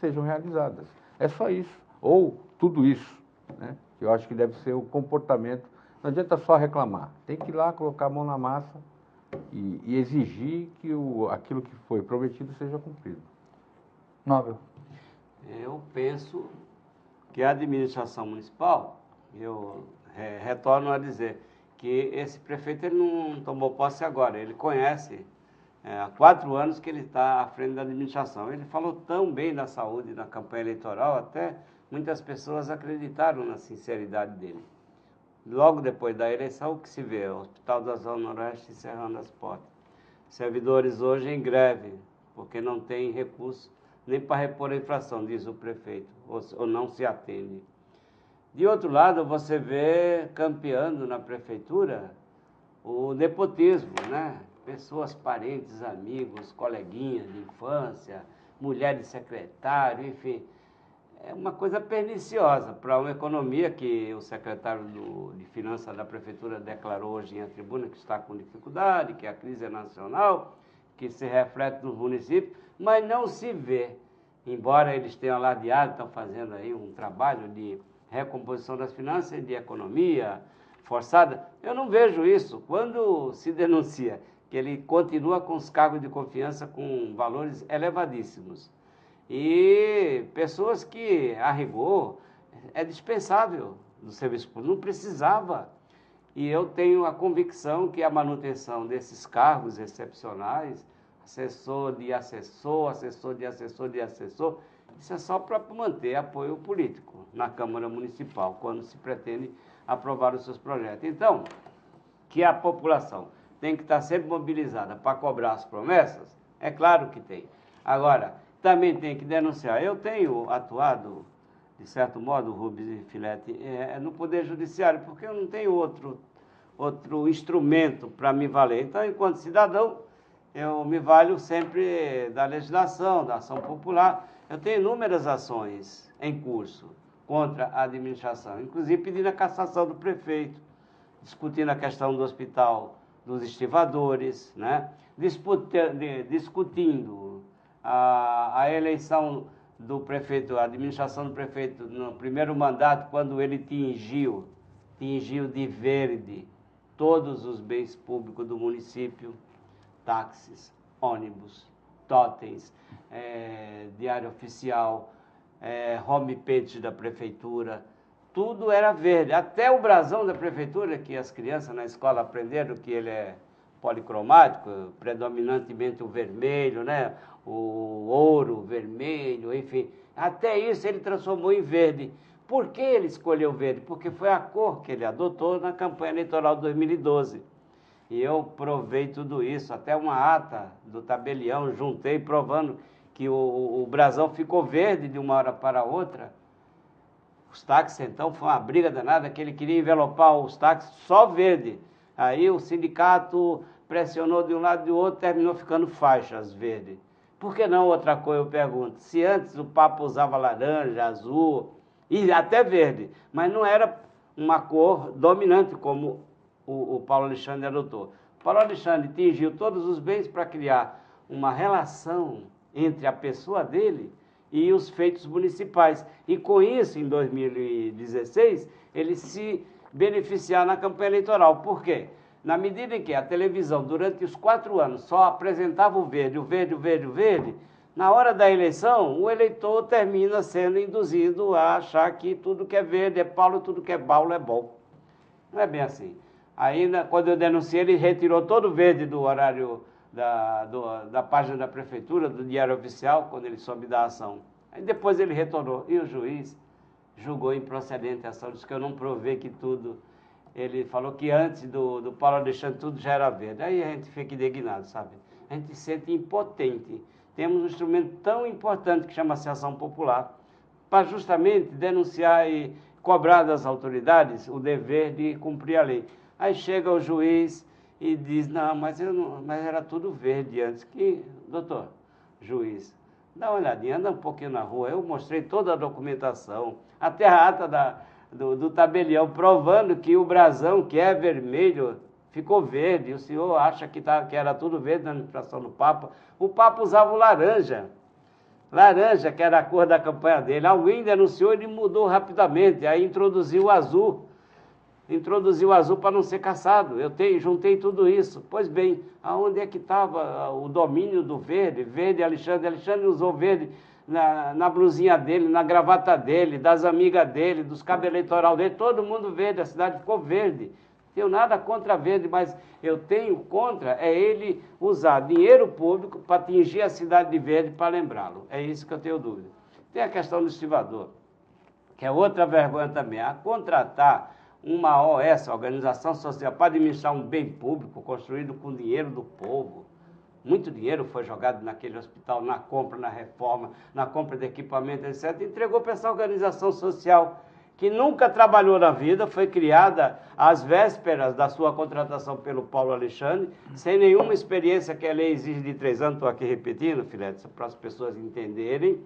sejam realizadas. É só isso, ou tudo isso, né? Eu acho que deve ser o comportamento. Não adianta só reclamar, tem que ir lá colocar a mão na massa e exigir que aquilo que foi prometido seja cumprido. Nobel. Eu penso que a administração municipal Eu retorno a dizer que esse prefeito ele não tomou posse agora, ele conhece há 4 anos que ele está à frente da administração. Ele falou tão bem da saúde na campanha eleitoral, até muitas pessoas acreditaram na sinceridade dele. Logo depois da eleição, o que se vê? O Hospital da Zona Noroeste encerrando as portas. Servidores hoje em greve, porque não tem recurso nem para repor a inflação, diz o prefeito, ou não se atende. De outro lado, você vê campeando na prefeitura o nepotismo, né? Pessoas, parentes, amigos, coleguinhas de infância, mulheres secretário, enfim. É uma coisa perniciosa para uma economia que o secretário de Finanças da Prefeitura declarou hoje em tribuna que está com dificuldade, que a crise é nacional, que se reflete nos municípios, mas não se vê, embora eles tenham alardeado, estão fazendo aí um trabalho de recomposição das finanças e de economia forçada, eu não vejo isso. Quando se denuncia que ele continua com os cargos de confiança com valores elevadíssimos, e pessoas que, a rigor, é dispensável do serviço público, não precisava. E eu tenho a convicção que a manutenção desses cargos excepcionais, assessor de assessor, assessor de assessor de assessor, isso é só para manter apoio político na Câmara Municipal, quando se pretende aprovar os seus projetos. Então, que a população tem que estar sempre mobilizada para cobrar as promessas, é claro que tem. Agora, também tem que denunciar. Eu tenho atuado, de certo modo, Rubens e Filete, no Poder Judiciário, porque eu não tenho outro instrumento para me valer. Então, enquanto cidadão, eu me valho sempre da legislação, da ação popular. Eu tenho inúmeras ações em curso contra a administração, inclusive pedindo a cassação do prefeito, discutindo a questão do hospital dos estivadores, né? Discutindo a eleição do prefeito, a administração do prefeito no primeiro mandato, quando ele tingiu de verde todos os bens públicos do município, táxis, ônibus, totens, diário oficial, homepage da prefeitura, tudo era verde. Até o brasão da prefeitura, que as crianças na escola aprenderam que ele é policromático, predominantemente o vermelho, né? O ouro, vermelho, enfim. Até isso ele transformou em verde. Por que ele escolheu verde? Porque foi a cor que ele adotou na campanha eleitoral de 2012. E eu provei tudo isso, até uma ata do tabelião, juntei provando que o brasão ficou verde de uma hora para outra. Os táxis, então, foi uma briga danada, que ele queria envelopar os táxis só verde. Aí o sindicato pressionou de um lado e do outro, terminou ficando faixas verde. Por que não outra cor, eu pergunto? Se antes o Papa usava laranja, azul e até verde, mas não era uma cor dominante como o Paulo Alexandre adotou. O Paulo Alexandre tingiu todos os bens para criar uma relação entre a pessoa dele e os feitos municipais. E com isso, em 2016, ele se beneficiar na campanha eleitoral. Por quê? Na medida em que a televisão, durante os 4 anos, só apresentava o verde, o verde, o verde, o verde, na hora da eleição, o eleitor termina sendo induzido a achar que tudo que é verde é Paulo, tudo que é Paulo é bom. Não é bem assim. Aí, quando eu denunciei, ele retirou todo o verde do horário da página da prefeitura, do diário oficial, quando ele soube da ação. Aí depois ele retornou. E o juiz julgou improcedente a ação, disse que eu não provei que tudo. Ele falou que antes do Paulo Alexandre tudo já era verde. Aí a gente fica indignado, sabe? A gente se sente impotente. Temos um instrumento tão importante que chama-se ação popular, para justamente denunciar e cobrar das autoridades o dever de cumprir a lei. Aí chega o juiz e diz, não, mas era tudo verde antes. Doutor, juiz, dá uma olhadinha, anda um pouquinho na rua. Eu mostrei toda a documentação, até a ata do tabelião, provando que o brasão, que é vermelho, ficou verde. O senhor acha que era tudo verde na administração do Papa. O Papa usava o laranja. Laranja, que era a cor da campanha dele. Alguém denunciou, ele mudou rapidamente. Aí introduziu o azul. Introduziu o azul para não ser caçado. Juntei tudo isso. Pois bem, aonde é que estava o domínio do verde? Verde, Alexandre usou verde na blusinha dele, na gravata dele, das amigas dele, dos cabos eleitoral dele, todo mundo verde, a cidade ficou verde. Tenho nada contra verde, mas eu tenho contra é ele usar dinheiro público para atingir a cidade de verde para lembrá-lo. É isso que eu tenho dúvida. Tem a questão do estivador, que é outra vergonha também. A contratar uma OS, Organização Social, para administrar um bem público construído com dinheiro do povo. Muito dinheiro foi jogado naquele hospital, na compra, na reforma, na compra de equipamento, etc. Entregou para essa organização social que nunca trabalhou na vida, foi criada às vésperas da sua contratação pelo Paulo Alexandre, sem nenhuma experiência que a lei exige de 3 anos, estou aqui repetindo, Filete, para as pessoas entenderem,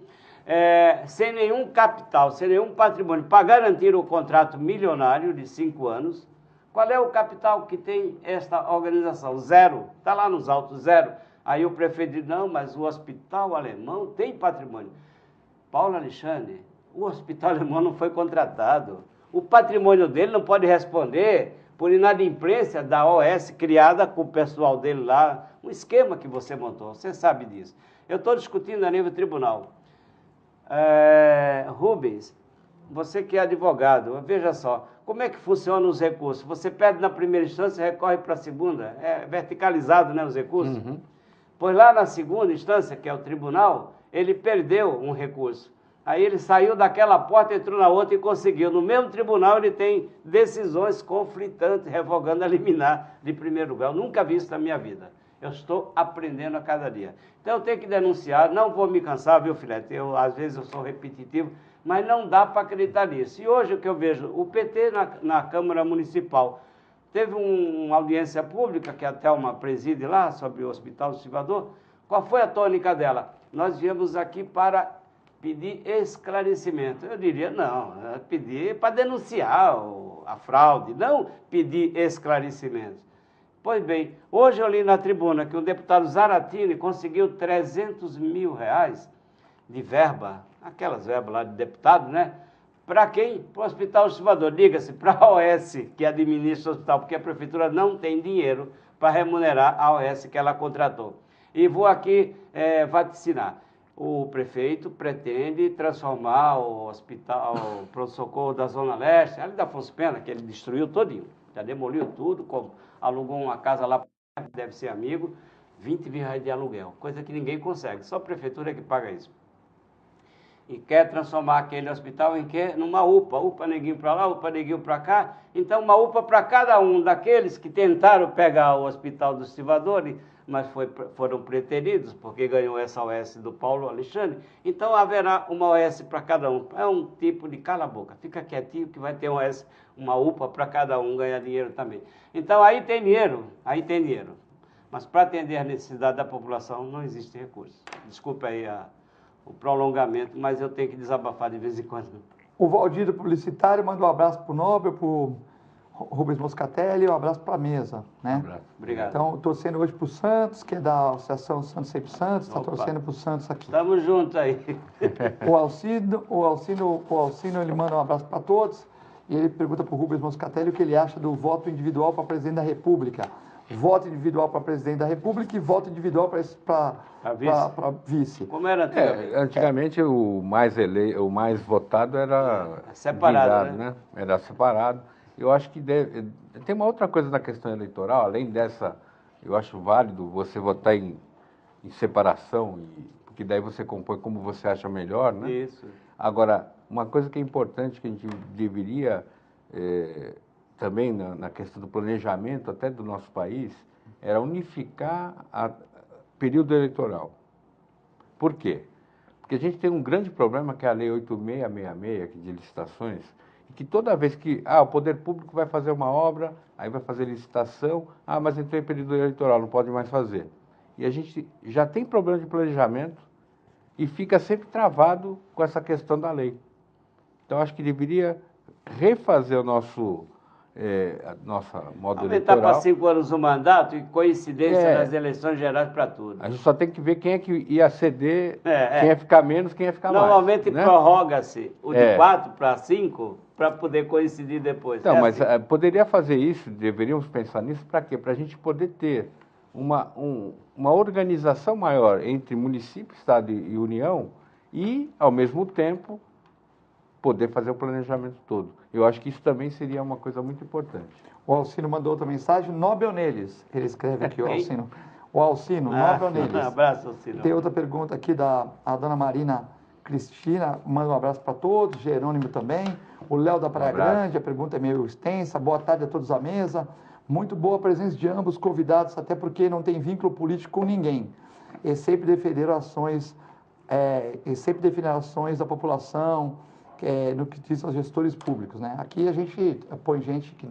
sem nenhum capital, sem nenhum patrimônio, para garantir o contrato milionário de 5 anos. Qual é o capital que tem esta organização? Zero, está lá nos autos, zero. Aí o prefeito diz, não, mas o Hospital Alemão tem patrimônio. Paulo Alexandre, o Hospital Alemão não foi contratado. O patrimônio dele não pode responder por inadimplência da OS criada com o pessoal dele lá, um esquema que você montou, você sabe disso. Eu estou discutindo a nível tribunal. Rubens, você que é advogado, veja só, como é que funcionam os recursos? Você pede na primeira instância e recorre para a segunda, é verticalizado, né, os recursos? Uhum. Pois lá na segunda instância, que é o tribunal, ele perdeu um recurso. Aí ele saiu daquela porta, entrou na outra e conseguiu. No mesmo tribunal ele tem decisões conflitantes, revogando a liminar de primeiro grau. Nunca vi isso na minha vida. Eu estou aprendendo a cada dia. Então eu tenho que denunciar, não vou me cansar, viu, Filete? Às vezes eu sou repetitivo, mas não dá para acreditar nisso. E hoje o que eu vejo, o PT na Câmara Municipal teve uma audiência pública, que a Thelma preside lá, sobre o Hospital do Estivador. Qual foi a tônica dela? Nós viemos aqui para pedir esclarecimento. Eu diria, não, pedir para denunciar a fraude, não pedir esclarecimentos. Pois bem, hoje eu li na tribuna que o deputado Zaratini conseguiu 300 mil reais de verba, aquelas verbas lá de deputado, né? Para quem? Para o Hospital Estivador. Diga-se, para a OS que administra o hospital, porque a prefeitura não tem dinheiro para remunerar a OS que ela contratou. E vou aqui vaticinar. O prefeito pretende transformar o hospital, o pronto-socorro da Zona Leste, ali da Afonso Pena, que ele destruiu todinho, já demoliu tudo, alugou uma casa lá, deve ser amigo, 20 mil reais de aluguel, coisa que ninguém consegue, só a prefeitura é que paga isso. E quer transformar aquele hospital em quê? Numa UPA, UPA neguinho para lá, UPA neguinho para cá, então uma UPA para cada um daqueles que tentaram pegar o Hospital do Estivador, mas foram preteridos, porque ganhou essa OS do Paulo Alexandre, então haverá uma OS para cada um. É um tipo de cala a boca, fica quietinho que vai ter uma UPA para cada um ganhar dinheiro também. Então aí tem dinheiro, mas para atender a necessidade da população não existe recurso. Desculpa aí o prolongamento, mas eu tenho que desabafar de vez em quando. O Valdir do Publicitário manda um abraço para o Nobel, para o Rubens Moscatelli, um abraço para a mesa, né? Um abraço. Obrigado. Então, torcendo hoje para o Santos, que é da Associação Santos Sempre Santos, está torcendo para o Santos aqui. Estamos juntos aí. O Alcino, ele manda um abraço para todos, e ele pergunta para o Rubens Moscatelli o que ele acha do voto individual para presidente da República. Voto individual para presidente da República e voto individual para vice. Como era antigamente? Antigamente o mais votado era separado, né? Era separado. Eu acho que tem uma outra coisa na questão eleitoral, além dessa, eu acho válido você votar em separação, porque daí você compõe como você acha melhor, né? Isso. Agora, uma coisa que é importante que a gente deveria, também na questão do planejamento até do nosso país, era unificar o período eleitoral. Por quê? Porque a gente tem um grande problema que é a Lei 8666, aqui de licitações, que toda vez que o poder público vai fazer uma obra, aí vai fazer licitação, mas entrou em período eleitoral, não pode mais fazer. E a gente já tem problema de planejamento e fica sempre travado com essa questão da lei. Então, acho que deveria refazer a nossa modo eleitoral. Aumentar para 5 anos o mandato e coincidência nas eleições gerais para tudo. A gente só tem que ver quem é que ia ceder, quem ia ficar menos, quem ia ficar mais. Normalmente prorroga-se o de 4 para 5 para poder coincidir depois. Então, mas poderia fazer isso, deveríamos pensar nisso, para quê? Para a gente poder ter uma organização maior entre município, Estado e União, e, ao mesmo tempo, poder fazer o planejamento todo. Eu acho que isso também seria uma coisa muito importante. O Alcino mandou outra mensagem, Nobel neles. Ele escreve aqui, o Quem? Alcino. O Alcino, Nobel neles. Um abraço, Alcino. Tem outra pergunta aqui a dona Marina Cristina, manda um abraço para todos, Jerônimo também. O Léo da Praia Grande, a pergunta é meio extensa. Boa tarde a todos à mesa. Muito boa a presença de ambos convidados, até porque não tem vínculo político com ninguém. E sempre defenderam ações da população, no que diz aos gestores públicos, né? Aqui a gente põe gente que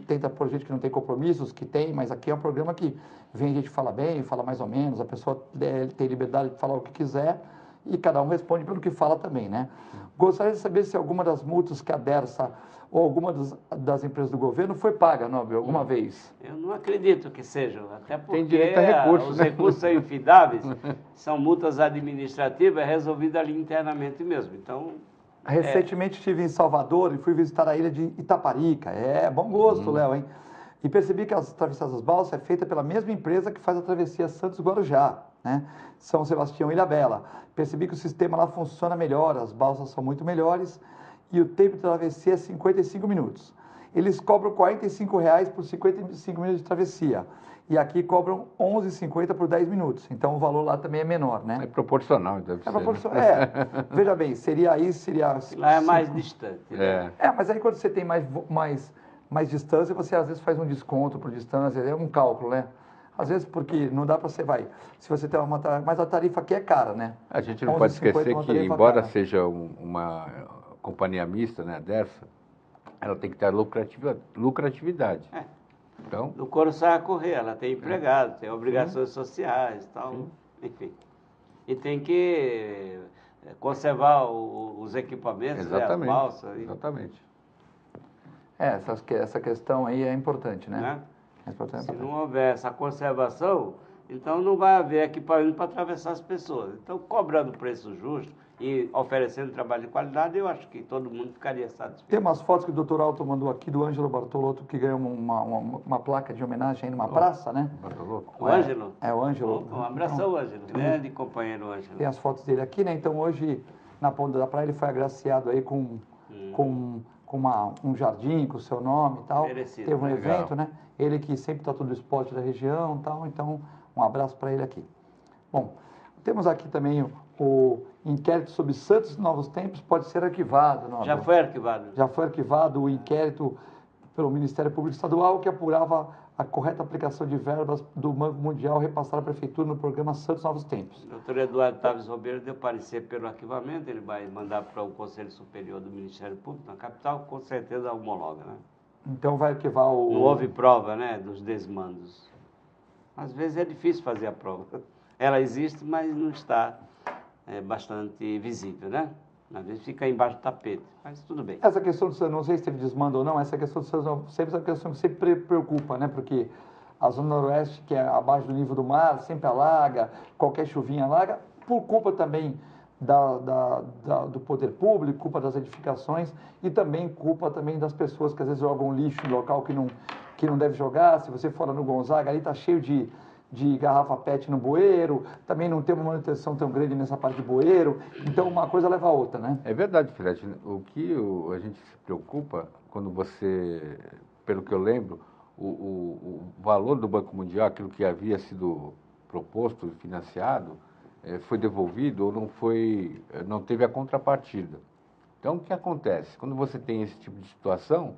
tenta pôr gente que não tem compromissos, que tem, mas aqui é um programa que vem gente que fala bem, fala mais ou menos, a pessoa tem liberdade de falar o que quiser e cada um responde pelo que fala também, né? Gostaria de saber se alguma das multas que a Dersa ou alguma das empresas do governo foi paga, Nobel, alguma vez? Eu não acredito que seja, até porque Tem direito a recurso, os né? recursos são infidáveis, são multas administrativas, é resolvido ali internamente mesmo. Então, recentemente estive em Salvador e fui visitar a ilha de Itaparica. É, bom gosto, Léo, hein? E percebi que as travessias das balsas é feita pela mesma empresa que faz a travessia Santos-Guarujá, né? São Sebastião e Ilhabela. Percebi que o sistema lá funciona melhor, as balsas são muito melhores e o tempo de travessia é 55 minutos. Eles cobram R$ 45,00 por 55 minutos de travessia. E aqui cobram R$ 11,50 por 10 minutos. Então o valor lá também é menor, né? É proporcional, deve ser. Proporcional. Veja bem, seria. lá é mais distante. Né? Mas aí quando você tem mais distância, você às vezes faz um desconto por distância, é um cálculo, né? Às vezes porque não dá para você se você tem uma tarifa, mas a tarifa aqui é cara, né? A gente não pode esquecer que, embora seja uma companhia mista, né, dessa, ela tem que ter lucratividade. Então, no coro sai a correr, ela tem empregado, tem obrigações sociais e tal, enfim. E tem que conservar os equipamentos, né, as balsas. Exatamente. Essa questão aí é importante, né? Né? É importante. Se não houver essa conservação, então não vai haver equipamento para atravessar as pessoas. Então, cobrando preço justo e oferecendo trabalho de qualidade, eu acho que todo mundo ficaria satisfeito. Tem umas fotos que o doutor Alto mandou aqui do Ângelo Bartolotto, que ganhou uma placa de homenagem numa praça, né? Bartolotto. O Ângelo? É, o Ângelo. Um abração, Ângelo. Grande companheiro Ângelo. Tem as fotos dele aqui, né? Então, hoje, na Ponta da Praia, ele foi agraciado aí com um jardim, com o seu nome e tal. Merecido. Teve um Legal. evento, né? Ele que sempre está todo o esporte da região e tal. Então, um abraço para ele aqui. Bom, temos aqui também o inquérito sobre Santos Novos Tempos pode ser arquivado. Nobel. Já foi arquivado. Já foi arquivado o inquérito pelo Ministério Público Estadual que apurava a correta aplicação de verbas do Banco Mundial repassada à Prefeitura no programa Santos Novos Tempos. O doutor Eduardo Taves Ribeiro deu parecer pelo arquivamento, ele vai mandar para o Conselho Superior do Ministério Público, na capital, com certeza homologa, né? Então vai arquivar o... Não houve prova, né, dos desmandos. Às vezes é difícil fazer a prova. Ela existe, mas não está bastante visível, né? Às vezes fica embaixo do tapete, mas tudo bem. Essa questão, não sei se teve desmando ou não, essa questão do Santos sempre é uma questão que sempre preocupa, né? Porque a Zona Noroeste, que é abaixo do nível do mar, sempre alaga, qualquer chuvinha alaga, por culpa também do poder público, culpa das edificações e também culpa também das pessoas que às vezes jogam lixo em local que não deve jogar. Se você for lá no Gonzaga, ali está cheio de garrafa PET no bueiro, também não tem uma manutenção tão grande nessa parte de bueiro, então uma coisa leva a outra, né? É verdade, Filete. O que a gente se preocupa quando você, pelo que eu lembro, o valor do Banco Mundial, aquilo que havia sido proposto e financiado, foi devolvido ou não teve a contrapartida. Então, o que acontece? Quando você tem esse tipo de situação,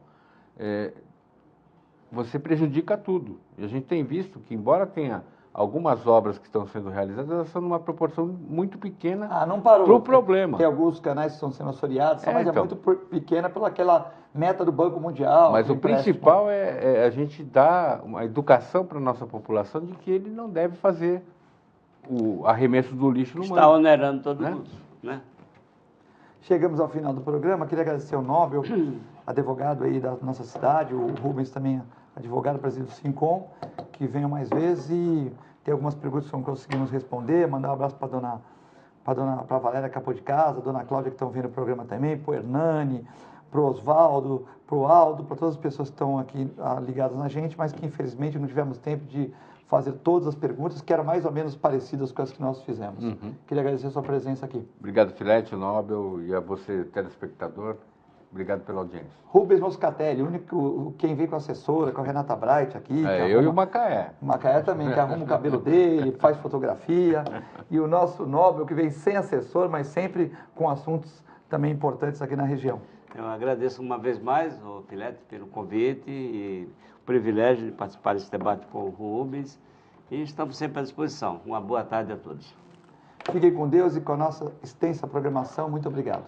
você prejudica tudo. E a gente tem visto que, embora tenha algumas obras que estão sendo realizadas, elas são numa proporção muito pequena para o problema. Tem alguns canais que estão sendo assoreados, mas então, é muito pequena pelaquela meta do Banco Mundial. Mas o principal é a gente dar uma educação para a nossa população de que ele não deve fazer o arremesso do lixo no mar. Está onerando todo mundo, né? Chegamos ao final do programa, queria agradecer ao Nobel, advogado aí da nossa cidade, o Rubens também, advogado, presidente do Sincom, que venham mais vezes e tem algumas perguntas que não conseguimos responder, mandar um abraço para a Valéria Capô de Casa, a dona Cláudia que estão vendo o programa também, para o Hernani, para o Oswaldo, para o Aldo, para todas as pessoas que estão aqui ligadas na gente, mas que infelizmente não tivemos tempo de fazer todas as perguntas, que eram mais ou menos parecidas com as que nós fizemos. Queria agradecer a sua presença aqui. Obrigado, Filete, Nobel, e a você, telespectador. Obrigado pela audiência. Rubens Moscatelli, quem vem com a assessora, com a Renata Bright aqui. Eu e o Macaé. O Macaé também, que arruma o cabelo dele, faz fotografia. E o nosso Nobel, que vem sem assessor, mas sempre com assuntos também importantes aqui na região. Eu agradeço uma vez mais, o Filete, pelo convite e o privilégio de participar desse debate com o Rubens. E estamos sempre à disposição. Uma boa tarde a todos. Fiquem com Deus e com a nossa extensa programação. Muito obrigado.